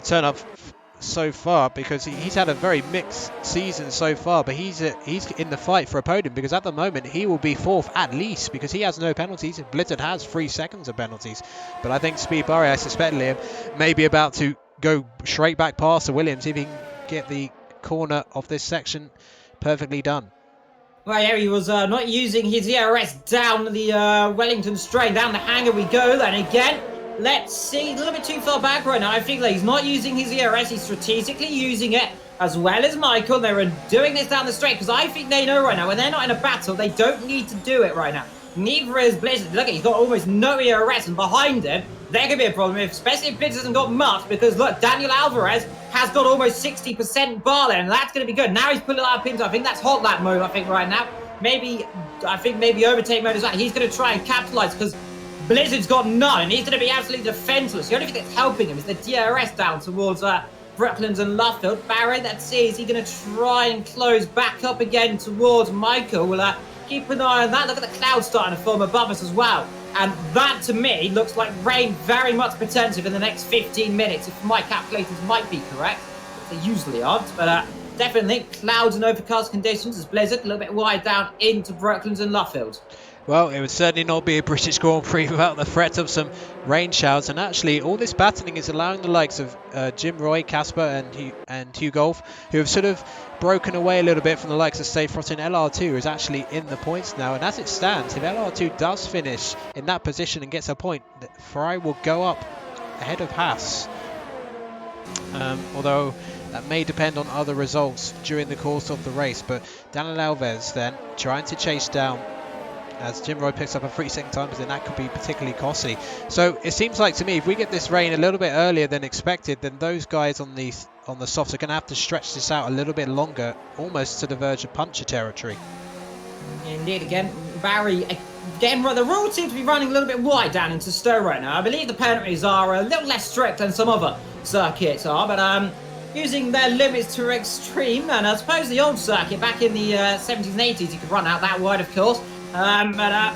turn up so far because he's had a very mixed season so far, but he's in the fight for a podium because at the moment he will be 4th at least because he has no penalties. Blizzard has 3 seconds of penalties, but I think Speedbari, I suspect, Liam, may be about to go straight back past the Williams if he can get the corner of this section perfectly done. Well, yeah, he was not using his ERS down the Wellington straight. Down the hanger we go then again. Let's see, a little bit too far back right now. I think that he's not using his ERS. He's strategically using it as well as Michael. They're doing this down the straight because I think they know right now when they're not in a battle, they don't need to do it right now. Neither is Blizzard. Look, he's got almost no ERS, and behind him, there could be a problem, especially if Blizzard hasn't got much, because look, Daniel Alvarez has got almost 60% bar there, and that's going to be good. Now he's pulling up into, I think that's hot lap mode, I think, right now. Maybe overtake mode as well. He's going to try and capitalize, because Blizzard's got none, and he's going to be absolutely defenseless. The only thing that's helping him is the DRS down towards Brooklands and Luffield. Barry, let's see, is he going to try and close back up again towards Michael? We'll keep an eye on that. Look at the clouds starting to form above us as well. And that, to me, looks like rain very much potential in the next 15 minutes, if my calculators might be correct. They usually aren't, but definitely clouds and overcast conditions as Blizzard a little bit wide down into Brooklands and Luffield. Well, it would certainly not be a British Grand Prix without the threat of some rain showers, and actually all this battling is allowing the likes of Jim Roy, Casper and Hugh Golf, who have sort of broken away a little bit from the likes of Stay Frost, and LR2 is actually in the points now. And as it stands, if LR2 does finish in that position and gets a point, Ferrari will go up ahead of Haas. Although that may depend on other results during the course of the race. But Daniel Alves then trying to chase down as Jim Roy picks up a 3-second time, then that could be particularly costly. So it seems like to me, if we get this rain a little bit earlier than expected, then those guys on the softs are going to have to stretch this out a little bit longer, almost to the verge of puncher territory. Indeed, again, Barry, again, the rules seem to be running a little bit wide down into Stowe right now. I believe the penalties are a little less strict than some other circuits are, but using their limits to extreme, and I suppose the old circuit back in the 70s and 80s, you could run out that wide, of course. But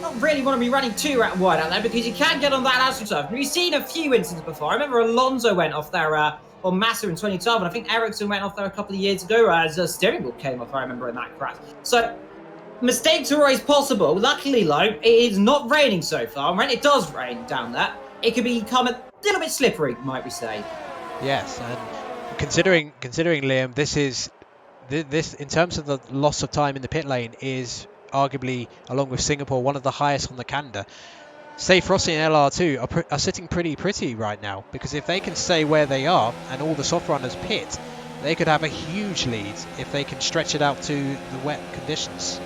not really want to be running too wide out there because you can get on that astroturf. We've seen a few incidents before. I remember Alonso went off there on Massa in 2012, and I think Ericsson went off there a couple of years ago as a steering wheel came off, I remember, in that crash. So mistakes are always possible. Luckily, though, it is not raining so far. And when it does rain down there, it can become a little bit slippery, might we say. Yes, and considering Liam, this in terms of the loss of time in the pit lane is arguably, along with Singapore, one of the highest on the calendar. Stay Frosty and LR2 are sitting pretty right now, because if they can stay where they are and all the soft runners pit, they could have a huge lead if they can stretch it out to the wet conditions.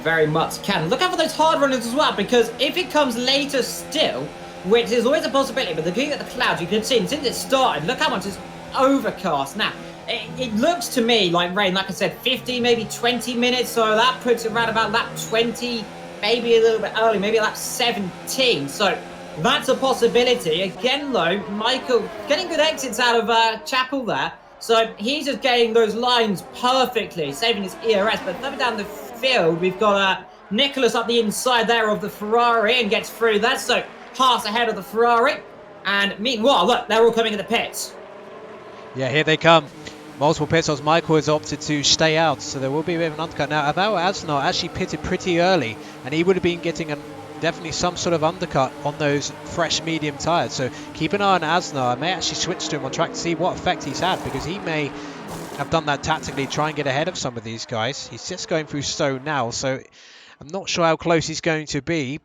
Very much can. Look out for those hard runners as well, because if it comes later still, which is always a possibility, but looking at the clouds, you can see, and since it started, look how much it's overcast now. It looks to me like rain, like I said, 15, maybe 20 minutes, so that puts it right about lap 20, maybe a little bit early, maybe lap 17, so that's a possibility. Again, though, Michael getting good exits out of Chapel there, so he's just getting those lines perfectly, saving his ERS, but further down the field, we've got Nicholas up the inside there of the Ferrari and gets through that, so Haas ahead of the Ferrari, and meanwhile, look, they're all coming in the pits. Yeah, here they come. Multiple pit stops. Michael has opted to stay out, so there will be a bit of an undercut. Now, Aval Asnar actually pitted pretty early, and he would have been getting definitely some sort of undercut on those fresh medium tyres. So keep an eye on Asnar. I may actually switch to him on track to see what effect he's had, because he may have done that tactically, try and get ahead of some of these guys. He's just going through Stowe now, so I'm not sure how close he's going to be.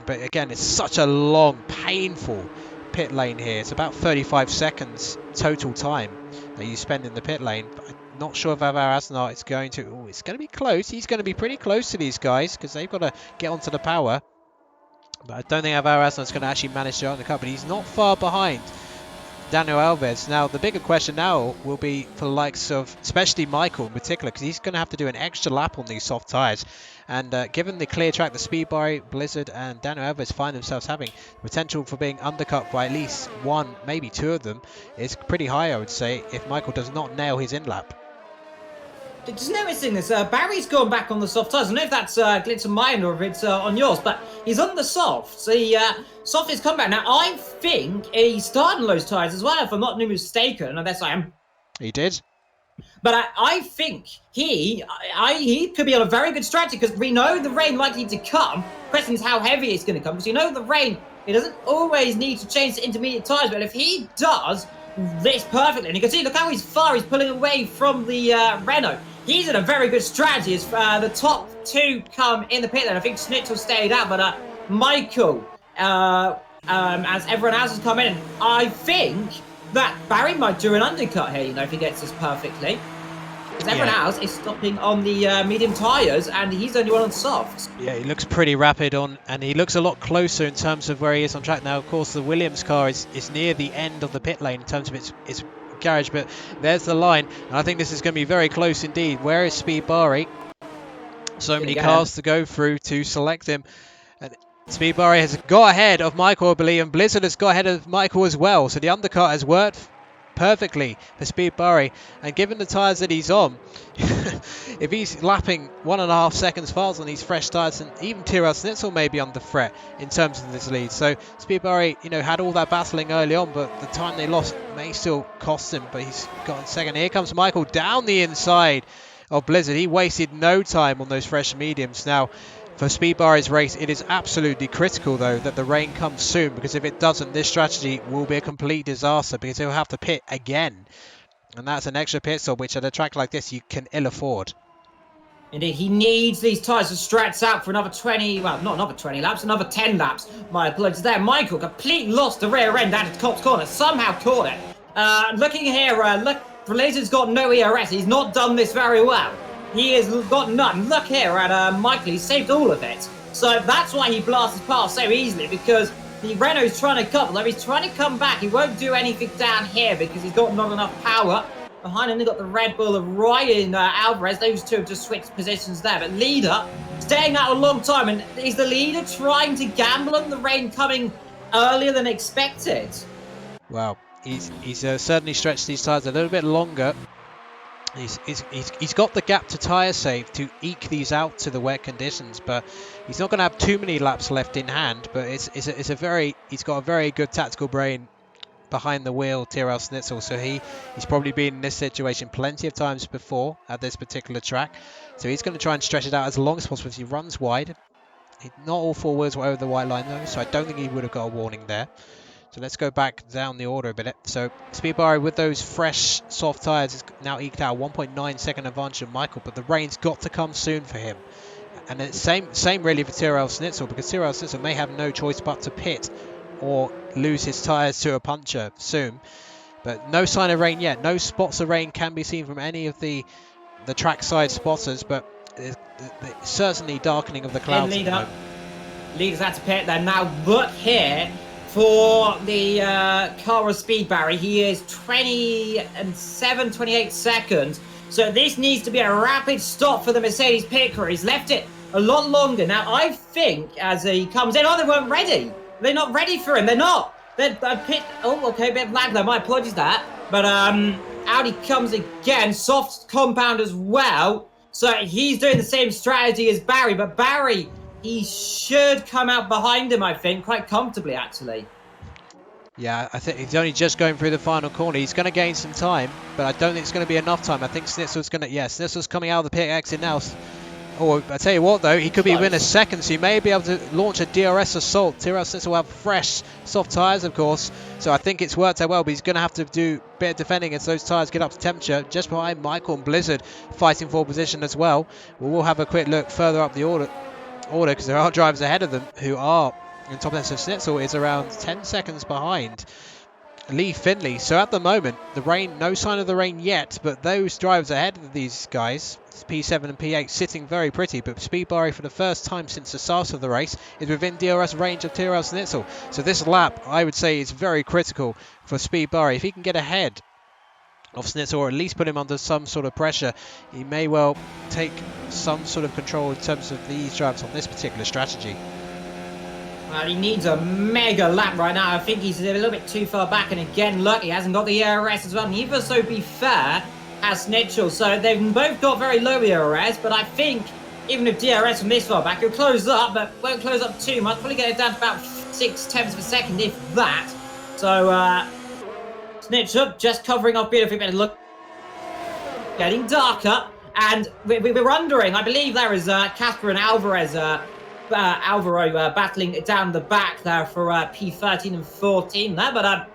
But again, it's such a long, painful pit lane here. It's about 35 seconds total time that you spend in the pit lane. But I'm not sure if Avar Asnar is going to... Oh, it's going to be close. He's going to be pretty close to these guys because they've got to get onto the power. But I don't think Avar Asnar is going to actually manage to undercut. But he's not far behind Daniel Alves. Now, the bigger question now will be for the likes of, especially Michael in particular, because he's going to have to do an extra lap on these soft tyres. And given the clear track, the Speed Barry, Blizzard and Daniel Alves find themselves having, the potential for being undercut by at least one, maybe two of them, is pretty high, I would say, if Michael does not nail his in-lap. Just noticing this, Barry's gone back on the soft tyres. I don't know if that's glitz on mine or if it's on yours, but he's on the soft. So the soft has come back. Now, I think he started on those tyres as well, if I'm not mistaken, unless I am. He did. But I think he could be on a very good strategy, because we know the rain likely to come. The question is how heavy it's going to come, because you know the rain, it doesn't always need to change to intermediate tyres, but if he does this perfectly, and you can see, look how far he's pulling away from the Renault. He's in a very good strategy as the top two come in the pit lane. I think Schnitzel stayed out, but Michael, as everyone else has come in, I think that Barry might do an undercut here, you know, if he gets this perfectly. Because everyone else is stopping on the medium tyres, and he's the only one on softs. Yeah, he looks pretty rapid on, and he looks a lot closer in terms of where he is on track. Now, of course, the Williams car is near the end of the pit lane in terms of its garage, but there's the line, and I think this is going to be very close indeed. Where is Speed Barry? So many cars to go through to select him. And Speed Barry has got ahead of Michael, I believe, and Blizzard has got ahead of Michael as well. So the undercut has worked perfectly for Speed Barry, and given the tyres that he's on, if he's lapping 1.5 seconds faster on these fresh tyres, and even Tyrrell Snitzel may be under threat in terms of this lead. So Speed Barry, had all that battling early on, but the time they lost may still cost him, but he's got in second. Here comes Michael down the inside of Blizzard. He wasted no time on those fresh mediums. Now, for Speed Barry's race, it is absolutely critical, though, that the rain comes soon, because if it doesn't, this strategy will be a complete disaster, because he'll have to pit again. And that's an extra pit stop, which at a track like this, you can ill afford. Indeed, he needs these tyres to stretch out for another 20, well, not another 20 laps, another 10 laps. My apologies there. Michael completely lost the rear end out of Cops Corner, somehow caught it. Looking here, look, Blizzard's got no ERS. He's not done this very well. He has got none. Look here at Michael, he saved all of it. So that's why he blasted past so easily, because the Renault's trying to couple. He's trying to come back. He won't do anything down here because he's got not enough power. Behind him, they've got the Red Bull of Ryan Alvarez. Those two have just switched positions there. But leader, staying out a long time. And is the leader trying to gamble on the rain coming earlier than expected? Well, he's certainly stretched these tyres a little bit longer. He's got the gap to tyre save to eke these out to the wet conditions, but he's not going to have too many laps left in hand. But he's got a very good tactical brain behind the wheel, Tyrrell Snitzel. So he's probably been in this situation plenty of times before at this particular track. So he's going to try and stretch it out as long as possible. If he runs wide, not all four wheels were over the white line though, so I don't think he would have got a warning there. So let's go back down the order a bit. So Speed Barry with those fresh soft tyres has now eked out 1.9 second advantage of Michael, but the rain's got to come soon for him. And it's same really for Tyrrell Snitzel, because Tyrrell Snitzel may have no choice but to pit or lose his tyres to a puncture soon. But no sign of rain yet. No spots of rain can be seen from any of the trackside spotters, but certainly darkening of the clouds. Leaders had to pit there. Now look here. For the car of Speed Barry, he is 28 seconds. So this needs to be a rapid stop for the Mercedes pit crew. He's left it a lot longer. Now, I think as he comes in, they weren't ready. They're not ready for him. They're not. They're pit. Oh, okay, a bit of lag there. My apologies there. But out he comes again. Soft compound as well. So he's doing the same strategy as Barry. But Barry, he should come out behind him, I think, quite comfortably, actually. Yeah, I think he's only just going through the final corner. He's going to gain some time, but I don't think it's going to be enough time. I think Snitzel's going to... Yeah, Snitzel's coming out of the pit exit now. Oh, I tell you what, though, he could be within a second, so he may be able to launch a DRS assault. Tyrrell Snitzel will have fresh, soft tyres, of course, so I think it's worked out well, but he's going to have to do a bit of defending as those tyres get up to temperature. Just behind Michael and Blizzard fighting for position as well. We'll have a quick look further up the order because there are drivers ahead of them who are in top end. So Snitzel is around 10 seconds behind Lee Finley. So at the moment, the rain, no sign of the rain yet, but those drivers ahead of these guys, P7 and P8, sitting very pretty. But Speed Barry, for the first time since the start of the race, is within DRS range of Tyrrell Snitzel. So this lap, I would say, is very critical for Speed Barry. If he can get ahead of Snitzel, or at least put him under some sort of pressure, he may well take some sort of control in terms of these drivers on this particular strategy. Well, he needs a mega lap right now. I think he's a little bit too far back, and again, look, he hasn't got the ERS as well. Neither, so be fair, has Snitzel. So they've both got very low ERS, but I think even if DRS from this far back, he'll close up, but won't close up too much. Probably get it down to about 6/10 of a second, if that. So, Snitzel just covering off beautifully, but look, getting darker, and we're wondering, I believe there is Casper and Alvarez, Alvaro battling it down the back there for P13 and 14 there, but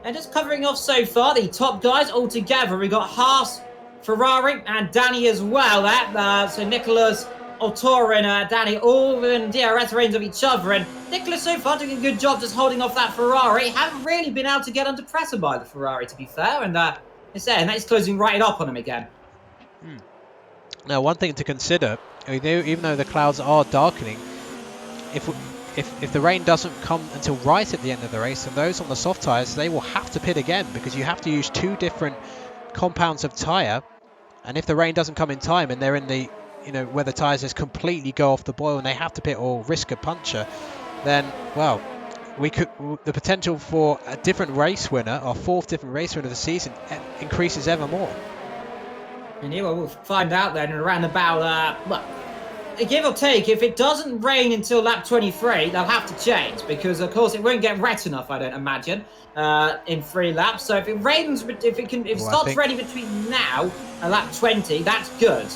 and just covering off so far the top guys all together. We got Haas, Ferrari, and Danny as well there. So Nicholas, Autor, and Danny all in DRS range of each other, and Nicholas so far doing a good job just holding off that Ferrari. Haven't really been able to get under pressure by the Ferrari, to be fair, and that is closing right up on him again. Now, one thing to consider, even though the clouds are darkening, if the rain doesn't come until right at the end of the race, and those on the soft tyres, they will have to pit again, because you have to use two different compounds of tyre, and if the rain doesn't come in time and they're in the, where the tyres just completely go off the boil and they have to pit or risk a puncture, then, well, the potential for a different race winner, our 4th different race winner of the season, increases ever more. And here we'll find out then around about, well, give or take, if it doesn't rain until lap 23, they'll have to change, because of course it won't get wet enough, I don't imagine, in 3 laps. So if it rains, if it starts raining between now and lap 20, that's good.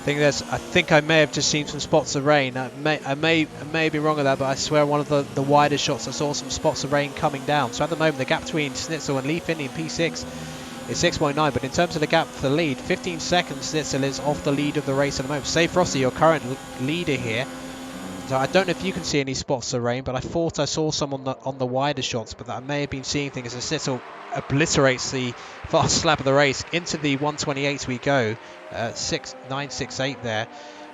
I think I may have just seen some spots of rain. I may be wrong with that, but I swear one of the wider shots I saw some spots of rain coming down. So at the moment the gap between Schnitzel and Lee Finney in P6 is 6.9, but in terms of the gap for the lead, 15 seconds Schnitzel is off the lead of the race at the moment. Say Frosty, your current leader here. So I don't know if you can see any spots of rain, but I thought I saw some on the wider shots, but I may have been seeing things as Schnitzel obliterates the fast lap of the race. Into the 128 we go, 9.68 there.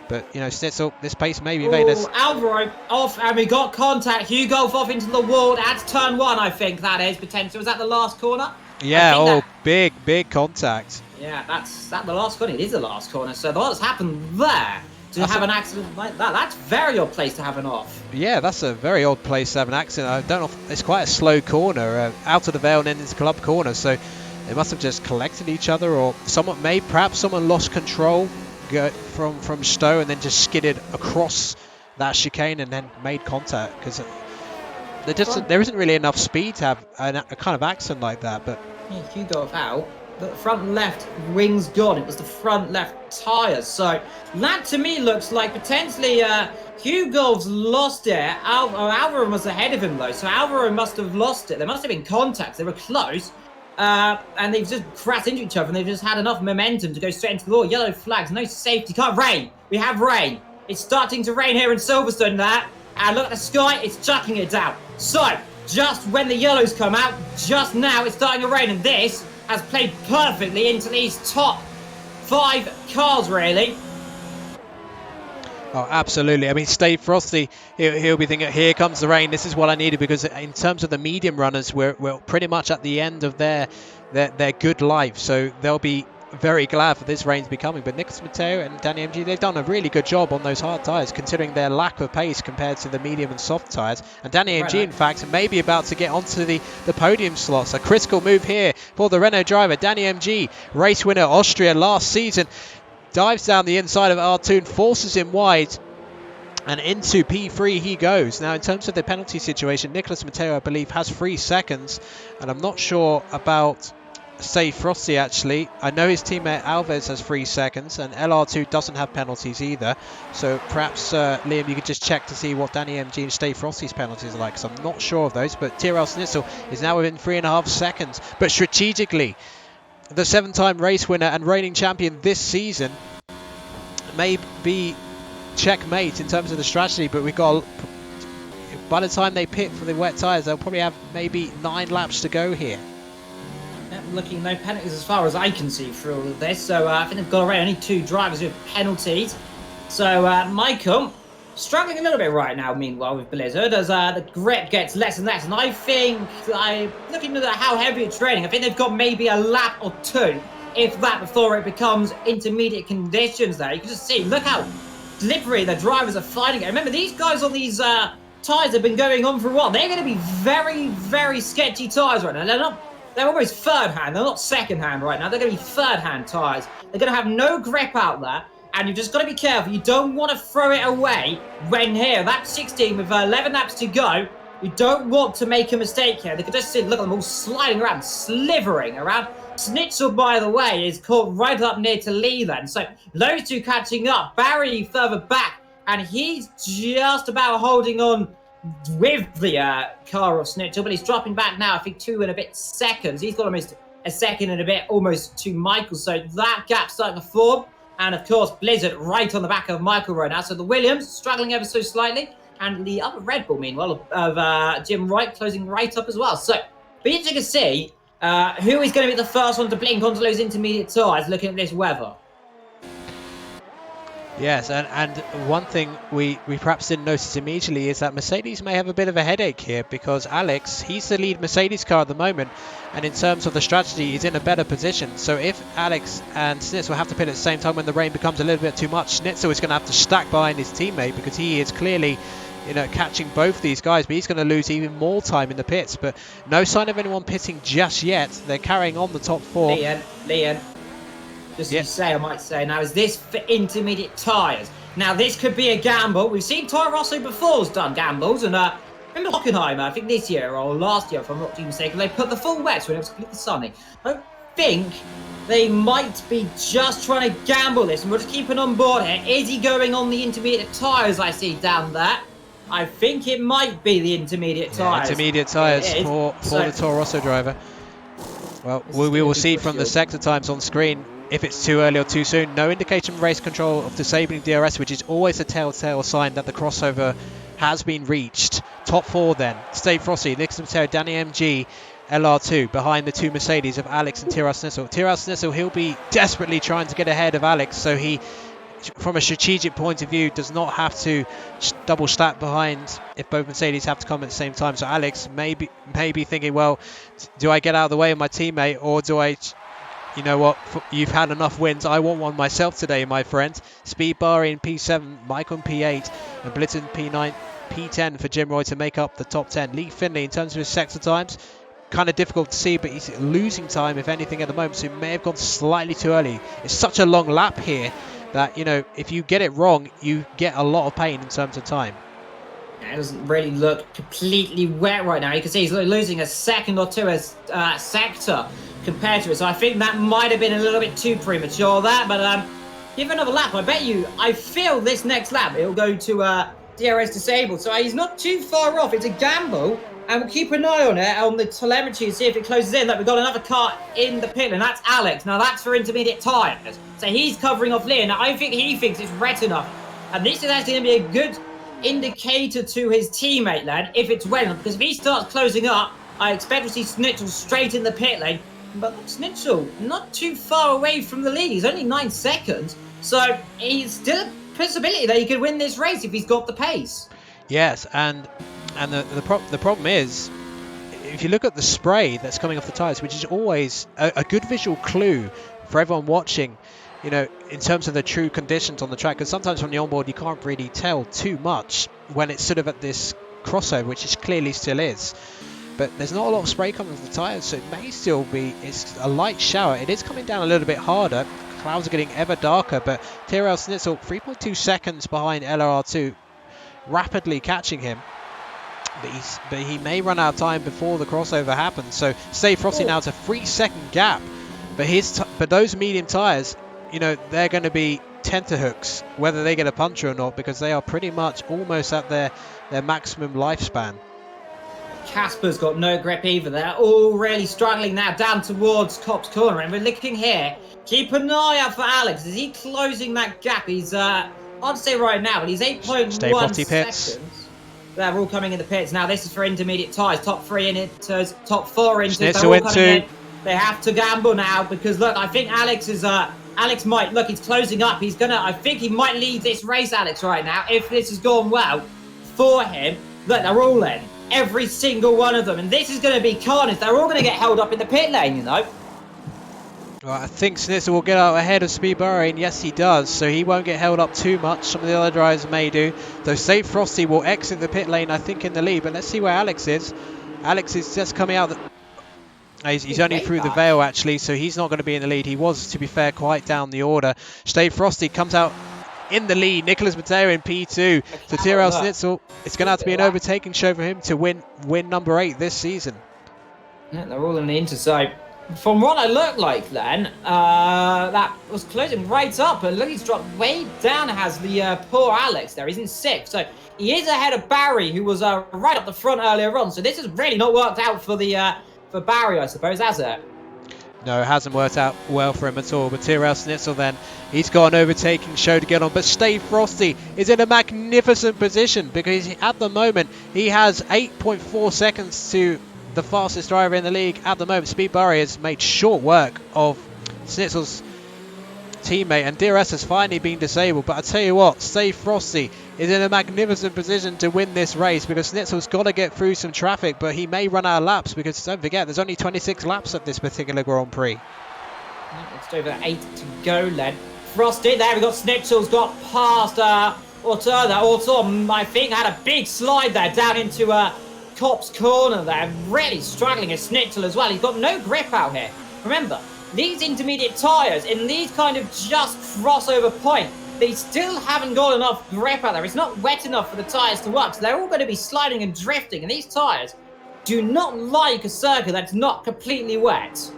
But you know, Schnitzel, this pace may be Vegas. Alvaro off, and we got contact. Hugo off into the wall. That's turn 1, I think that is potential. Was that the last corner? Yeah, big contact. Yeah, that's the last corner. It is the last corner. So what's happened there to have an accident like that? That's a very odd place to have an off. Yeah, that's a very odd place to have an accident. I don't know if it's quite a slow corner, out of the Vale and then into Club Corner. So they must have just collected each other, or perhaps someone lost control from Stowe and then just skidded across that chicane and then made contact, because there isn't really enough speed to have a kind of accident like that. But yeah, Hugo out. The front left wing's gone. It was the front left tyres. So that to me looks like potentially Hugo's lost it. Alvaro was ahead of him though, so Alvaro must have lost it. There must have been contact. They were close. And they've just crashed into each other, and they've just had enough momentum to go straight into the wall. Yellow flags, no safety car. Rain. We have rain. It's starting to rain here in Silverstone there. And look at the sky, it's chucking it down. So, just when the yellows come out, just now it's starting to rain, and this has played perfectly into these top 5 cars, really. Oh, absolutely. I mean, Stay Frosty, he'll be thinking, here comes the rain. This is what I needed, because in terms of the medium runners, we're pretty much at the end of their good life. So they'll be very glad for this rain to be coming. But Nicholas Matteo and Danny MG, they've done a really good job on those hard tyres, considering their lack of pace compared to the medium and soft tyres. And Danny MG, in fact, may be about to get onto the podium slots. A critical move here for the Renault driver. Danny MG, race winner, Austria last season, dives down the inside of R10 and forces him wide, and into P3 he goes. Now, in terms of the penalty situation, Nicholas Matteo, I believe, has 3 seconds, and I'm not sure about Say Frosty actually. I know his teammate Alves has 3 seconds, and LR2 doesn't have penalties either. So perhaps Liam, you could just check to see what Danny MG and Stay Frosty's penalties are like, because I'm not sure of those. But Tyrrell Schnitzel is now within 3.5 seconds. But strategically, the 7-time race winner and reigning champion this season may be checkmate in terms of the strategy, but we've got, by the time they pit for the wet tyres, they'll probably have maybe 9 laps to go here. Looking no penalties as far as I can see through all of this, so I think they've got around only 2 drivers with penalties. So Michael struggling a little bit right now, meanwhile, with Blizzard, as the grip gets less and less, and I think, looking at how heavy it's training, I think they've got maybe a lap or 2, if that, before it becomes intermediate conditions there. You can just see, look how slippery the drivers are finding it. Remember, these guys on these tyres have been going on for a while. They're going to be very, very sketchy tyres right now. They're almost third-hand. They're not second-hand right now. They're going to be third-hand tyres. They're going to have no grip out there, and you've just got to be careful. You don't want to throw it away when here. That's 16 with 11 laps to go. You don't want to make a mistake here. They could just see, look at them all sliding around, slivering around. Schnitzel, by the way, is caught right up near to Lee then. So those two catching up. Barry further back, and he's just about holding on with the car of Schnitzel, but he's dropping back now, I think 2 and a bit seconds. He's got almost a second and a bit almost to Michael, so that gap's starting to form. And of course, Blizzard right on the back of Michael right now. So the Williams struggling ever so slightly, and the other Red Bull, meanwhile, of Jim Wright closing right up as well. So be interesting to see who is going to be the first one to blink onto those intermediate tyres looking at this weather. Yes, and one thing we perhaps didn't notice immediately is that Mercedes may have a bit of a headache here, because Alex, he's the lead Mercedes car at the moment, and in terms of the strategy, he's in a better position. So if Alex and Schnitzel have to pit at the same time when the rain becomes a little bit too much, Schnitzel is going to have to stack behind his teammate, because he is clearly you know, catching both these guys, but he's going to lose even more time in the pits. But no sign of anyone pitting just yet. They're carrying on the top 4. Liam, just to say, I might say, now is this for intermediate tyres? Now this could be a gamble. We've seen Toro Rosso before's done gambles, and remember Hockenheimer, I think this year or last year, if I'm not too mistaken, they put the full wet when it was completely sunny. I think they might be just trying to gamble this, and we'll just keep it on board here. Is he going on the intermediate tyres I see down there? I think it might be the intermediate tyres. Intermediate tyres for the Toro Rosso driver. Well, we will see from the sector times on screen if it's too early or too soon. No indication of race control of disabling DRS, which is always a telltale sign that the crossover has been reached. Top 4 then. Stay Frosty, Nicholas Mateo, Danny MG, LR2 behind the 2 Mercedes of Alex and Tyrrell Snitzel. Tyrrell Snitzel, he'll be desperately trying to get ahead of Alex, so he, from a strategic point of view, does not have to double stack behind if both Mercedes have to come at the same time. So Alex may be thinking, well, do I get out of the way of my teammate, or do I, you know what, you've had enough wins, I want one myself today, my friend. Speed Bar in P7, Mike on P8, and Blitzen P9, P10 for Jim Roy to make up the top 10. Lee Finley, in terms of his sector times, kind of difficult to see, but he's losing time, if anything, at the moment, so he may have gone slightly too early. It's such a long lap here that, you know, if you get it wrong, you get a lot of pain in terms of time. It doesn't really look completely wet right now. You can see he's losing a second or two as sector compared to it. So I think that might have been a little bit too premature, that. But give another lap. I feel this next lap it'll go to DRS disabled. So he's not too far off. It's a gamble. And we'll keep an eye on it, on the telemetry, and see if it closes in. Look, we've got another car in the pit, and that's Alex. Now, that's for intermediate tyres. So he's covering off Leon. Now, I think he thinks it's wet enough. And this is actually going to be a good indicator to his teammate, lad, if it's wet enough. Because if he starts closing up, I expect to see Snitzel straight in the pit lane. But Snitzel, not too far away from the lead. He's only 9 seconds. So he's still a possibility that he could win this race if he's got the pace. Yes, and the problem is, if you look at the spray that's coming off the tyres, which is always a good visual clue for everyone watching, you know, in terms of the true conditions on the track, because sometimes from the onboard you can't really tell too much when it's sort of at this crossover, which it clearly still is. But there's not a lot of spray coming off the tyres, so it may still be, it's a light shower. It is coming down a little bit harder. Clouds are getting ever darker, but Tyrrell Snitzel 3.2 seconds behind LR2, rapidly catching him. But he may run out of time before the crossover happens. So Stay Frosty now to 3-second gap. But those medium tyres, you know, they're going to be tenterhooks, whether they get a puncture or not, because they are pretty much almost at their maximum lifespan. Casper's got no grip either. They're all really struggling now down towards Cop's Corner. And we're looking here. Keep an eye out for Alex. Is he closing that gap? He's, I'd say right now, but he's 8.1 seconds. They're all coming in the pits. Now, this is for intermediate tyres. Top 3 in it, top 4 into. They're all coming in. They have to gamble now because, look, I think Alex is, Alex might, look, he's closing up. He's gonna, I think he might lead this race, Alex, right now, if this has gone well for him. Look, they're all in. Every single one of them. And this is going to be carnage. They're all going to get held up in the pit lane, you know. Well, I think Snitzel will get out ahead of Speed Bahrain. Yes, he does. So he won't get held up too much. Some of the other drivers may do. Though Save Frosty will exit the pit lane, I think, in the lead. But let's see where Alex is. Alex is just coming out. He's only through the veil, actually. So he's not going to be in the lead. He was, to be fair, quite down the order. Stay Frosty comes out in the lead. Nicholas Mateo in P2. So Tyrrell Snitzel, it's going to have to be an overtaking show for him to win number 8 this season. Yeah, they're all in the interside. From what it looked like then, that was closing right up, and look, he's dropped way down, has the poor Alex there. He's in 6th, so he is ahead of Barry, who was right up the front earlier on. So this has really not worked out for the for Barry, I suppose, has it? No, it hasn't worked out well for him at all. But Tyrrell Snitzel then, he's got an overtaking show to get on. But Stay Frosty is in a magnificent position because at the moment he has 8.4 seconds to the fastest driver in the league at the moment. Speed Barry has made short work of Snitzel's teammate, and DRS has finally been disabled. But I tell you what, Stay Frosty is in a magnificent position to win this race because Snitzel's got to get through some traffic, but he may run out of laps because don't forget there's only 26 laps at this particular Grand Prix. It's over 8 to go, Len. Frosty, there we got Snitzel's got past Auto, I think, had a big slide there down into Cop's corner there. Really struggling as Schnitzel as well. He's got no grip out here. Remember, these intermediate tyres in these kind of just crossover point, they still haven't got enough grip out there. It's not wet enough for the tyres to work, so they're all going to be sliding and drifting, and these tyres do not like a circuit that's not completely wet.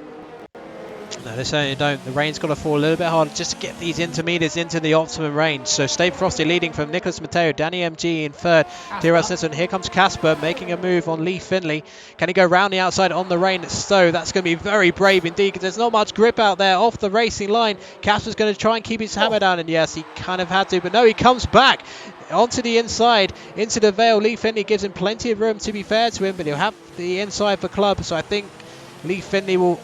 No, they certainly don't. The rain's got to fall a little bit harder just to get these intermediates into the optimum range. So Stay Frosty leading from Nicholas Matteo, Danny MG in third, Tyrrell Sisson. Here comes Casper making a move on Lee Finley. Can he go round the outside on the rain? So that's going to be very brave indeed, because there's not much grip out there off the racing line. Casper's going to try and keep his hammer down, and yes, he kind of had to, but no, he comes back onto the inside, into the Vale. Lee Finley gives him plenty of room, to be fair to him, but he'll have the inside for Club, so I think Lee Finley will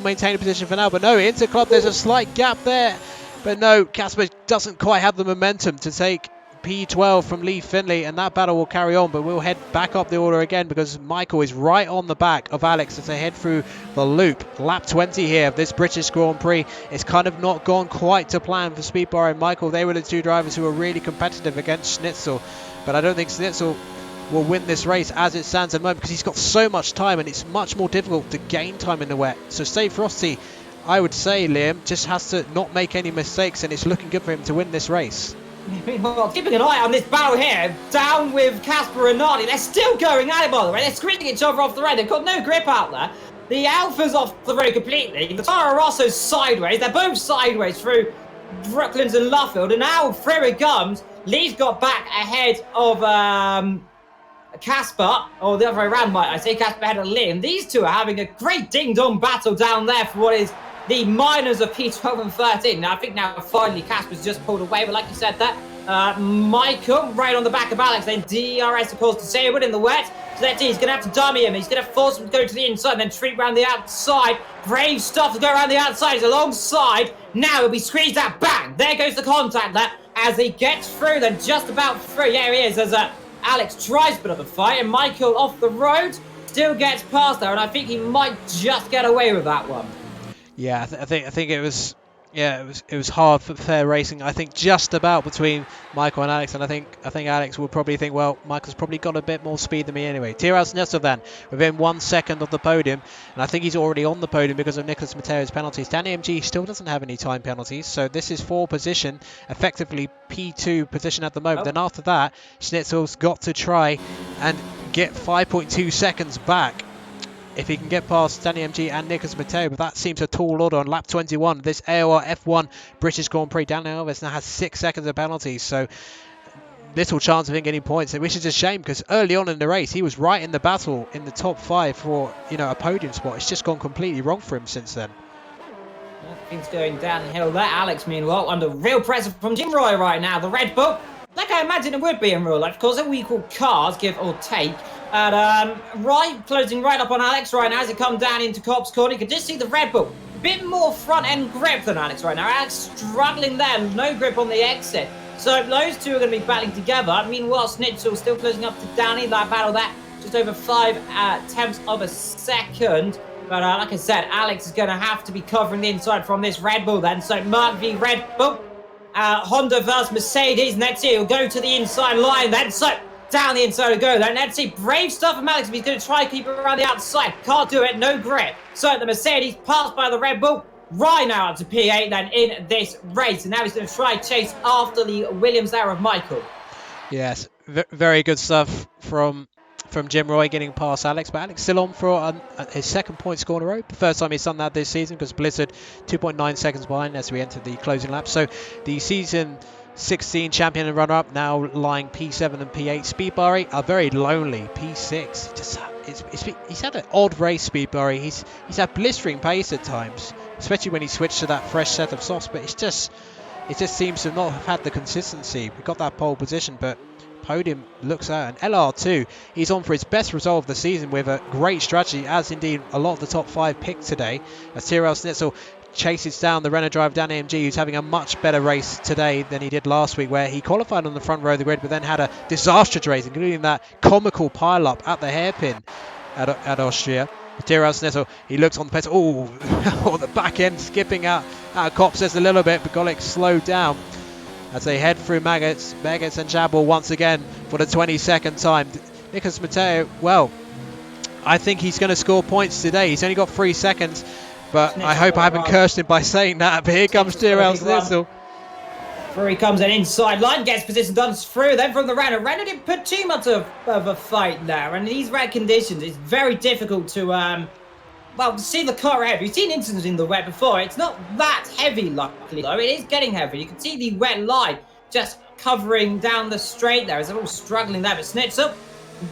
maintain a position for now. But no, into Club, there's a slight gap there, but no, Casper doesn't quite have the momentum to take P12 from Lee Finley, and that battle will carry on. But we'll head back up the order again, because Michael is right on the back of Alex as they head through the loop. Lap 20 here of this British Grand Prix. It's kind of not gone quite to plan for Speedbar and Michael. They were the two drivers who were really competitive against Schnitzel, but I don't think Schnitzel will win this race as it stands at the moment, because he's got so much time and it's much more difficult to gain time in the wet. So Stay Frosty, I would say, Liam, just has to not make any mistakes, and it's looking good for him to win this race. Well, keeping an eye on this battle here, down with Casper and Nardi. They're still going at it, by the way. They're squeezing each other off the road. They've got no grip out there. The Alpha's off the road completely. The Toro Rosso's sideways. They're both sideways through Brooklands and Luffield, and now through it comes. Lee's got back ahead of Casper, or the other way around, might I say. Casper ahead of Lee, and these two are having a great ding-dong battle down there for what is the minors of P12 and 13. Now, I think now finally Casper's just pulled away, but like you said, that Michael right on the back of Alex, then DRS, of course, disabled in the wet. So that's it. He's going to have to dummy him. He's going to force him to go to the inside and then treat around the outside. Brave stuff to go around the outside. He's alongside. Now he'll be squeezed out. Bang! There goes the contact there as he gets through, then just about through. There he is, as Alex tries a bit of a fight, and Michael off the road still gets past there, and I think he might just get away with that one. Yeah, I think it was. Yeah, it was hard for fair racing. I think just about between Michael and Alex, and I think Alex will probably think, well, Michael's probably got a bit more speed than me anyway. Tyrrell Sisson then within 1 second of the podium, and I think he's already on the podium because of Nicholas Matteo's penalties. Danny MG still doesn't have any time penalties, so this is 4 position, effectively P2 position at the moment. Then after that, Schnitzel's got to try and get 5.2 seconds back if he can get past Danny MG and Nicholas Matteo, but that seems a tall order on lap 21. This AOR F1 British Grand Prix, Dan Alves now has 6 seconds of penalties, so little chance of him getting points, which is a shame, because early on in the race he was right in the battle in the top 5 for, you know, a podium spot. It's just gone completely wrong for him since then. Things going downhill there. Alex, meanwhile, under real pressure from Jim Roy right now. The Red Bull, like I imagine it would be in real life, of course, they're equal cars, give or take. And right, closing right up on Alex right now as it comes down into Cop's corner. You can just see the Red Bull, a bit more front end grip than Alex right now. Alex struggling there, no grip on the exit. So those two are going to be battling together. Meanwhile, Schnitzel still closing up to Danny. That battle there, just over 5 tenths of a second. But like I said, Alex is going to have to be covering the inside from this Red Bull then. So Mark v Red Bull, Honda versus Mercedes, and that's it. He'll go to the inside line then. So down the inside to go then. Let's see, brave stuff from Alex if he's going to try and keep it around the outside. Can't do it, no grip. So the Mercedes passed by the Red Bull. Right now up to P8 then in this race. And now he's going to try and chase after the Williams there of Michael. Yes, very good stuff from Jim Roy getting past Alex, but Alex still on for his 2nd point score in a row. The first time he's done that this season, because Blizzard 2.9 seconds behind as we enter the closing lap. So the season 16 champion and runner-up now lying P7 and P8. Speedbarry are very lonely. P6. He's had an odd race, Speedbarry. He's had blistering pace at times, especially when he switched to that fresh set of softs. But it just seems to not have had the consistency. We got that pole position, but podium looks out. And LR2, he's on for his best result of the season with a great strategy, as indeed a lot of the top 5 picked today, as Tyrrell Schnitzel chases down the Renault driver Dan AMG, who's having a much better race today than he did last week, where he qualified on the front row of the grid but then had a disastrous race, including that comical pile-up at the hairpin at Austria. Tyrrell Schnitzel, he looks on the pedal, oh, the back end skipping out. Cop says a little bit, but Golik slowed down. as they head through Maggots and Campbell once again for the 22nd time. Nicholas Matteo, well, I think he's going to score points today. He's only got 3 seconds, but I hope I haven't cursed him by saying that. But here comes Tyrrell Snitzel. Through he comes, an inside line, gets position done through, then from the Random didn't put too much of a fight there, and in these wet conditions, it's very difficult to, well, see the car heavy. You've seen incidents in the wet before. It's not that heavy, luckily, though. It is getting heavy. You can see the wet line just covering down the straight there, as they're all struggling there, but Snitzel,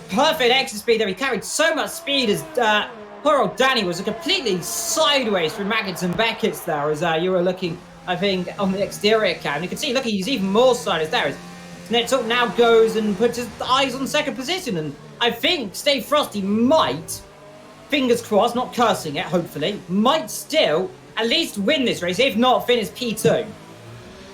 perfect exit speed there. He carried so much speed as poor old Danny was completely sideways through Maggots and Beckett's there, as you were looking, I think, on the exterior cam. You can see, look, he's even more sideways there. As Snitzel now goes and puts his eyes on second position, and I think Steve Frosty might, fingers crossed, not cursing it, hopefully, might still at least win this race, if not finish P2.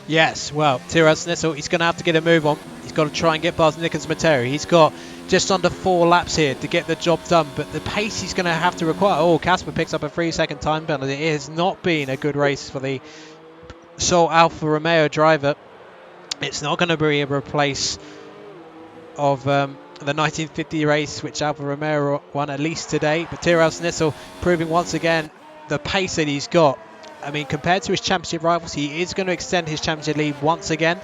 Yes, well, Tyrrell Snitzel, he's going to have to get a move on. He's got to try and get past Nicholas Matteo. He's got just under 4 laps here to get the job done, but the pace he's going to have to require. Oh, Casper picks up a 3-second time penalty. It has not been a good race for the sole Alfa Romeo driver. It's not going to be a replace of the 1950 race, which Alfa Romeo won at least today. But Tyrrell Snitzel proving once again the pace that he's got. I mean, compared to his championship rivals, he is going to extend his championship lead once again.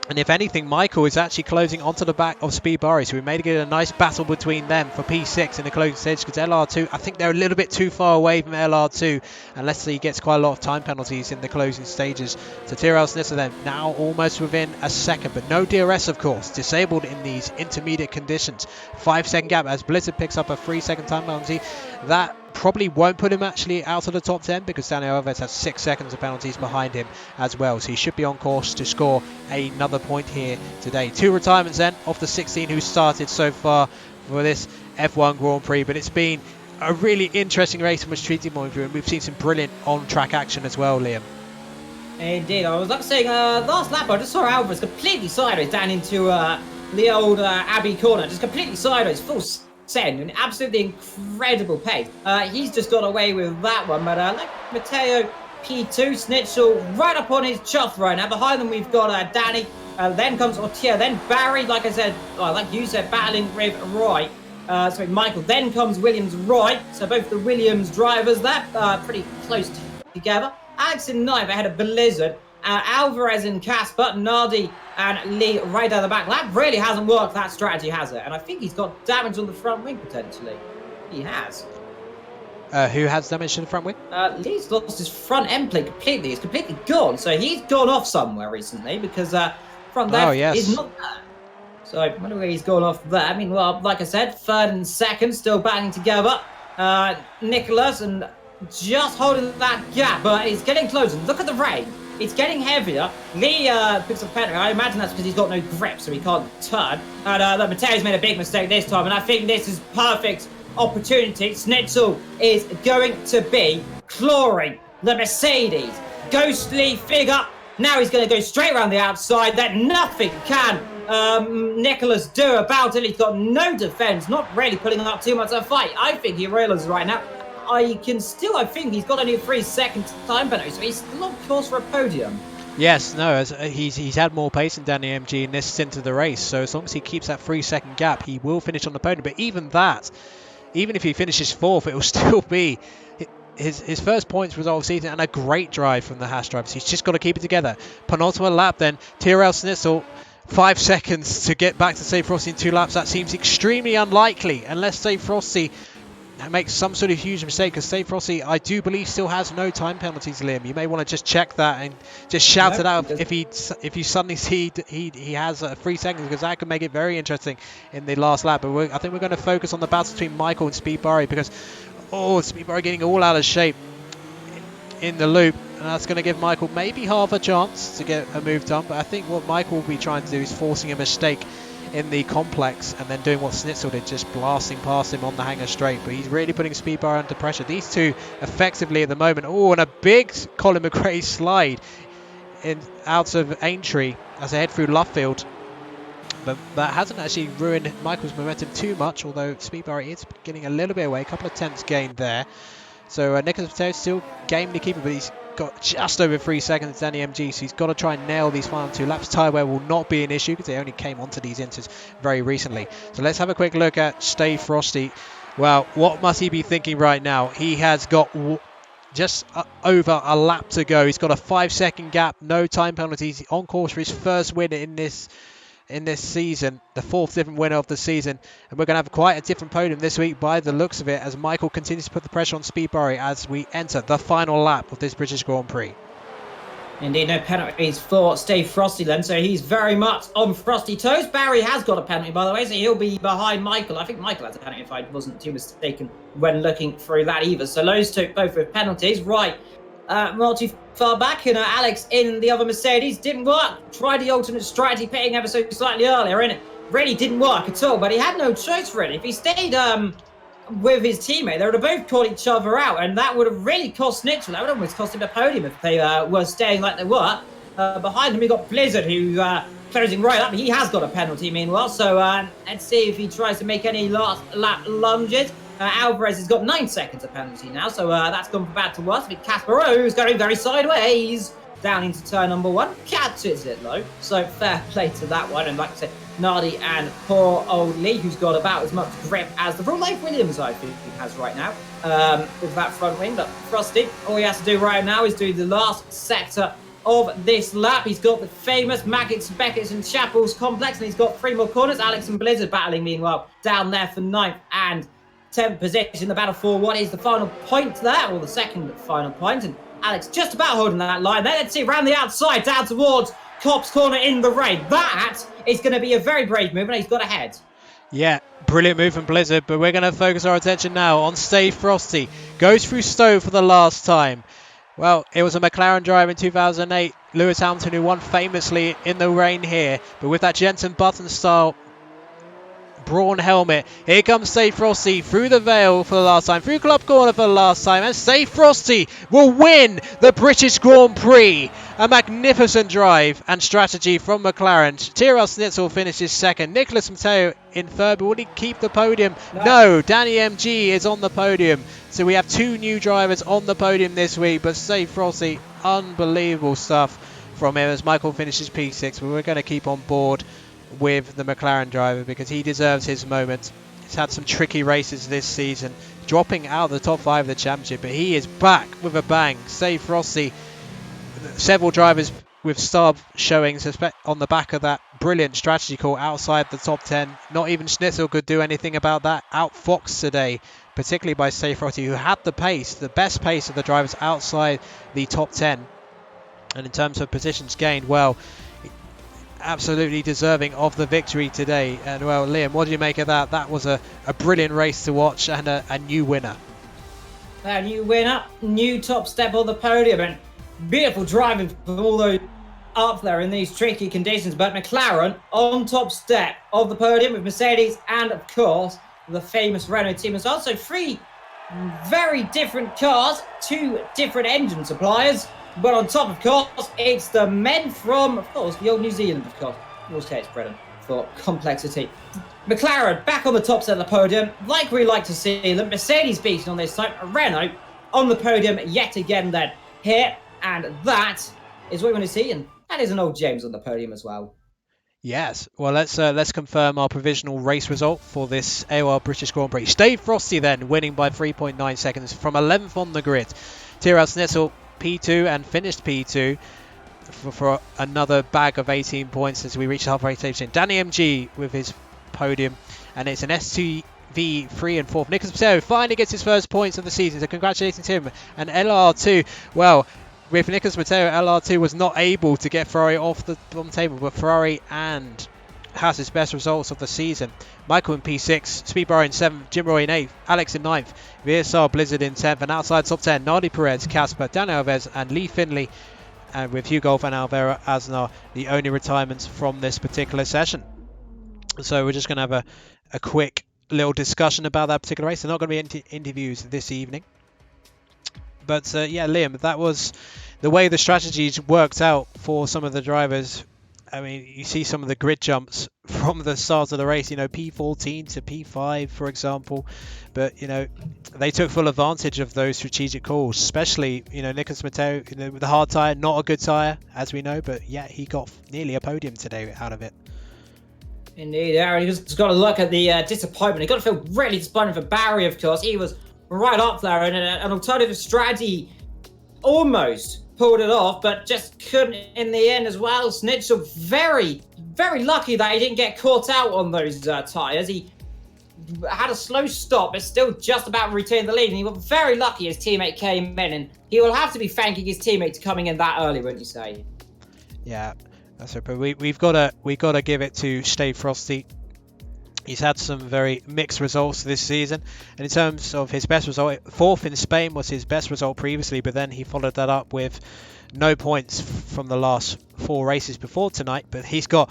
And if anything, Michael is actually closing onto the back of Speed Barry, so we may get a nice battle between them for P6 in the closing stage, because LR2, I think they're a little bit too far away from LR2, unless he gets quite a lot of time penalties in the closing stages. So Tyrrell Snitzel then now almost within a second, but no DRS, of course, disabled in these intermediate conditions. 5-second gap as Blizzard picks up a 3-second time penalty. That probably won't put him actually out of the top 10, because Daniel Alves has 6 seconds of penalties behind him as well, so he should be on course to score another point here today. 2 retirements then off the 16 who started so far for this F1 Grand Prix, but it's been a really interesting race from a street point of view, and we've seen some brilliant on-track action as well, Liam. Indeed, I was like saying, last lap I just saw Alvarez completely sideways down into the old Abbey corner, just completely sideways, full send, an absolutely incredible pace. He's just got away with that one, but like Matteo, P2, Snitzel right up on his chuff right now. Behind them we've got Danny, then comes Ortier, then Barry, like I said, like you said, battling with Roy. Sorry, Michael, then comes Williams right, so both the Williams drivers, they're pretty close together. Alex in ninth ahead of Blizzard, Alvarez and Casper, Nardi and Lee right down the back. That really hasn't worked, that strategy, has it? And I think he's got damage on the front wing, potentially. He has. Who has damage to the front wing? Lee's lost his front end plate completely. It's completely gone. So he's gone off somewhere recently, because front left is not there. So I wonder where he's gone off there. I mean, well, like I said, third and second still battling together. Nicholas and just holding that gap, but it's getting closer. Look at the rain. It's getting heavier. Lee picks up penalty. I imagine that's because he's got no grip, so he can't turn. And Matteo's made a big mistake this time, and I think this is perfect opportunity. Snitzel is going to be clawing the Mercedes. Ghostly figure. Now he's going to go straight around the outside. That nothing can Nicholas do about it. He's got no defense, not really putting up too much of a fight. I think he realizes right now, I think he's got only a 3-second time penalty, so he's still on course for a podium. Yes, no, as he's had more pace than Danny MG in this stint of the race, so as long as he keeps that 3-second gap, he will finish on the podium. But even that, even if he finishes 4th, it will still be his first points result of the season, and a great drive from the Haas drivers. He's just got to keep it together. Penultimate lap then, Tyrrell Snitzel, 5 seconds to get back to Steve Frosty in 2 laps. That seems extremely unlikely, unless Steve Frosty makes some sort of huge mistake, because Steve Frosty, I do believe, still has no time penalties, Liam. You may want to just check that and just shout it out if you suddenly see he has 3 seconds, because that could make it very interesting in the last lap. But I think we're going to focus on the battle between Michael and Speed Barry, because Speed Barry getting all out of shape in the loop, and that's going to give Michael maybe half a chance to get a move done. But I think what Michael will be trying to do is forcing a mistake in the complex, and then doing what Snitzel did, just blasting past him on the hanger straight. But he's really putting Speed Barry under pressure. These two effectively at the moment. And a big Colin McRae slide out of Aintree as they head through Luffield. But that hasn't actually ruined Michael's momentum too much, although Speed Barry is getting a little bit away. A couple of tenths gained there. So Nicholas Matteo still game to keep it, but he's got just over 3 seconds, Danny MG, so he's got to try and nail these final 2 laps. Tyre wear will not be an issue because they only came onto these inters very recently. So let's have a quick look at Stay Frosty. Well, what must he be thinking right now? He has got just over a lap to go. He's got a 5-second gap, no time penalties, on course for his first win in this season, the 4th different winner of the season, and we're going to have quite a different podium this week by the looks of it, as Michael continues to put the pressure on Speed Barry as we enter the final lap of this British Grand Prix. Indeed, no penalties for Stay Frosty then, so he's very much on frosty toes. Barry has got a penalty, by the way, so he'll be behind Michael. I think Michael has a penalty, if I wasn't too mistaken when looking through that either. So those two both with penalties. Right, not too far back, and Alex in the other Mercedes didn't work. Tried the alternate strategy, pitting ever so slightly earlier, and it really didn't work at all, but he had no choice really. If he stayed with his teammate, they would have both caught each other out, and that would have really cost Snitchell. That would almost cost him a podium if they were staying like they were. Behind him, we got Blizzard, who closing right up. He has got a penalty meanwhile, so let's see if he tries to make any last lap lunges. Alvarez has got 9 seconds of penalty now, so that's gone from bad to worse. But Casper who's going very sideways down into turn number 1, catches it though, so fair play to that one. And like I said, Nardi and poor old Lee, who's got about as much grip as the real life Williams, I think he has right now, with that front wing. But Frosty, all he has to do right now is do the last sector of this lap. He's got the famous Maggots, Beckett's and Chapels complex, and he's got 3 more corners. Alex and Blizzard battling meanwhile down there for 9th and 10th position. The battle for what is the final point there, or the second final point, and Alex just about holding that line there. Let's see, around the outside down towards Cops Corner in the rain. That is going to be a very brave move, and he's got ahead. Yeah, brilliant move from Blizzard, but we're going to focus our attention now on Stay Frosty. Goes through Stowe for the last time. Well, it was a McLaren driver in 2008, Lewis Hamilton, who won famously in the rain here, but with that Jensen Button style Brawn helmet. Here comes Stay Frosty through the Vale for the last time, through Club Corner for the last time, and Stay Frosty will win the British Grand Prix. A magnificent drive and strategy from McLaren. Tyrrell Snitzel finishes second. Nicholas Matteo in third, but will he keep the podium? No, Danny MG is on the podium. So we have 2 new drivers on the podium this week, but Stay Frosty, unbelievable stuff from him as Michael finishes P6, but we're going to keep on board with the McLaren driver because he deserves his moment. He's had some tricky races this season, dropping out of the top 5 of the championship, but he is back with a bang. Stay Frosty, several drivers with star showings on the back of that brilliant strategy call outside the top 10. Not even Schnitzel could do anything about that. Outfoxed today, particularly by Stay Frosty, who had the pace, the best pace of the drivers outside the top 10. And in terms of positions gained, well, absolutely deserving of the victory today. And well, Liam, what do you make of that? That was a brilliant race to watch, and a new winner. A new winner, new top step on the podium, and beautiful driving from all those up there in these tricky conditions. But McLaren on top step of the podium with Mercedes and of course the famous Renault team as well. So 3 very different cars, 2 different engine suppliers. But on top, of course, it's the men from, of course, the old New Zealand, of course. In this case, Britain, for complexity. McLaren back on the top set of the podium, like we like to see them. Mercedes beating on this time. Renault on the podium yet again then here. And that is what we want to see. And that is an old James on the podium as well. Yes. Well, let's confirm our provisional race result for this AOR British Grand Prix. Stay Frosty then, winning by 3.9 seconds from 11th on the grid. Tyrrell Snitzel P2 and finished P2 for another bag of 18 points as we reach the halfway station. Danny MG with his podium, and it's an STV 3 and 4th. Nicholas Matteo finally gets his first points of the season, so congratulations to him. And LR2, well, with Nicholas Matteo, LR2 was not able to get Ferrari off the table, but Ferrari and has his best results of the season. Michael in P6, Speedbar in 7th, Jim Roy in 8th, Alex in 9th, VSR Blizzard in 10th, and outside top 10, Nardi Perez, Casper, Dan Alves and Lee Finley, and with Hugo and Alvaro Aznar, the only retirements from this particular session. So we're just going to have a quick little discussion about that particular race. They're not going to be interviews this evening. But yeah, Liam, that was the way the strategies worked out for some of the drivers I mean, you see some of the grid jumps from the start of the race, you know, P14 to P5, for example. But, you know, they took full advantage of those strategic calls, especially, you know, Nicholas Matteo, you know, with the hard tyre, not a good tyre, as we know, but yeah, he got nearly a podium today out of it. Indeed, Aaron, you just got to look at the disappointment. You got to feel really disappointed for Barry, of course. He was right up there, and an alternative strategy almost pulled it off, but just couldn't in the end as well. Schnitzel very, very lucky that he didn't get caught out on those tyres. He had a slow stop, but still just about retained the lead, and he was very lucky his teammate came in, and he will have to be thanking his teammates coming in that early, wouldn't you say? Yeah, that's it. But we've got to give it to Stay Frosty. He's had some very mixed results this season, and in terms of his best result, 4th in Spain was his best result previously, but then he followed that up with no points from the last 4 races before tonight. But he's got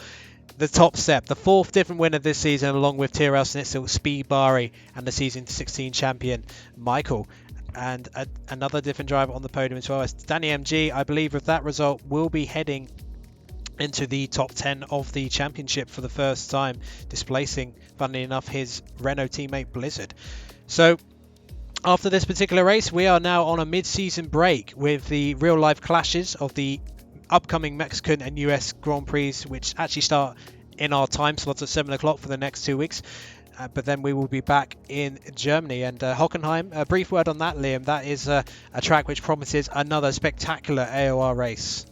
the top step, the 4th different winner this season, along with Tyrrell Snitzel, Speed Bari, and the season 16 champion Michael. And another different driver on the podium as well as Danny MG. I believe with that result will be heading into the top 10 of the championship for the first time, displacing, funnily enough, his Renault teammate Blizzard. So after this particular race, we are now on a mid-season break with the real-life clashes of the upcoming Mexican and US Grand Prix, which actually start in our time slots at 7 o'clock for the next 2 weeks. But then we will be back in Germany. And Hockenheim, a brief word on that, Liam. That is a track which promises another spectacular AOR race.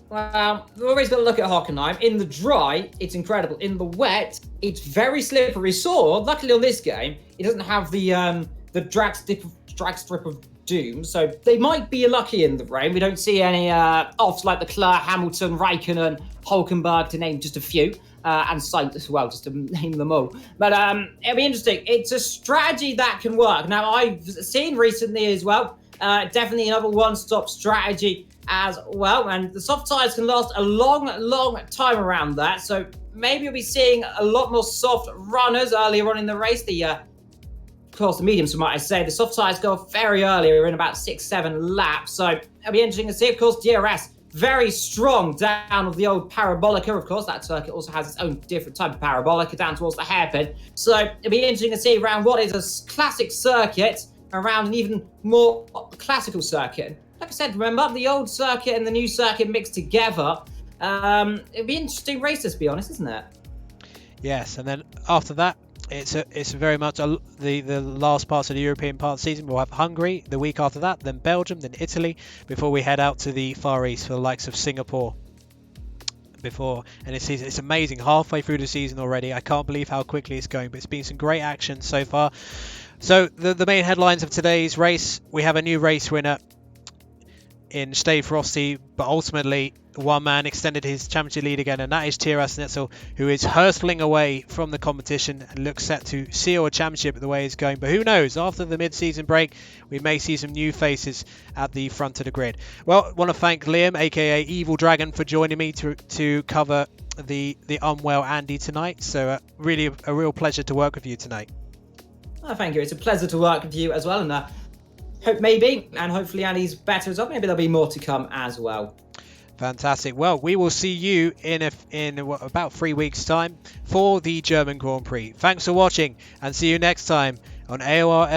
Well, we've always got to look at Hockenheim. In the dry, it's incredible. In the wet, it's very slippery. So, luckily on this game, it doesn't have the drag strip of doom. So they might be lucky in the rain. We don't see any offs like Leclerc, Hamilton, Raikkonen, Hulkenberg, to name just a few. And Sainz as well, just to name them all. But it'll be interesting. It's a strategy that can work. Now, I've seen recently as well, definitely another one-stop strategy as well. And the soft tyres can last a long, long time around that. So maybe we'll be seeing a lot more soft runners earlier on in the race. Of course, the mediums, might I say. The soft tyres go off very early. We're in about 6-7 laps. So it'll be interesting to see. Of course, DRS, very strong down of the old Parabolica. Of course, that circuit also has its own different type of Parabolica down towards the hairpin. So it'll be interesting to see around what is a classic circuit around an even more classical circuit. Like I said, remember, the old circuit and the new circuit mixed together. It'll be an interesting race, to be honest, isn't it? Yes, and then after that, it's very much the last parts of the European part of the season. We'll have Hungary the week after that, then Belgium, then Italy, before we head out to the Far East for the likes of Singapore. And it's amazing, halfway through the season already. I can't believe how quickly it's going, but it's been some great action so far. So the main headlines of today's race: we have a new race winner in Stay Frosty, but ultimately one man extended his championship lead again, and that is Tyrrell Snitzel, who is hurtling away from the competition and looks set to seal a championship the way it's going. But who knows, after the mid-season break, we may see some new faces at the front of the grid. Well, I want to thank Liam, aka Evil Dragon, for joining me to cover the unwell Andy tonight. So really a real pleasure to work with you tonight. Oh, thank you. It's a pleasure to work with you as well, and hopefully Andy's better as well. Maybe there'll be more to come as well. Fantastic. Well, we will see you in about 3 weeks' time for the German Grand Prix. Thanks for watching, and see you next time on AOR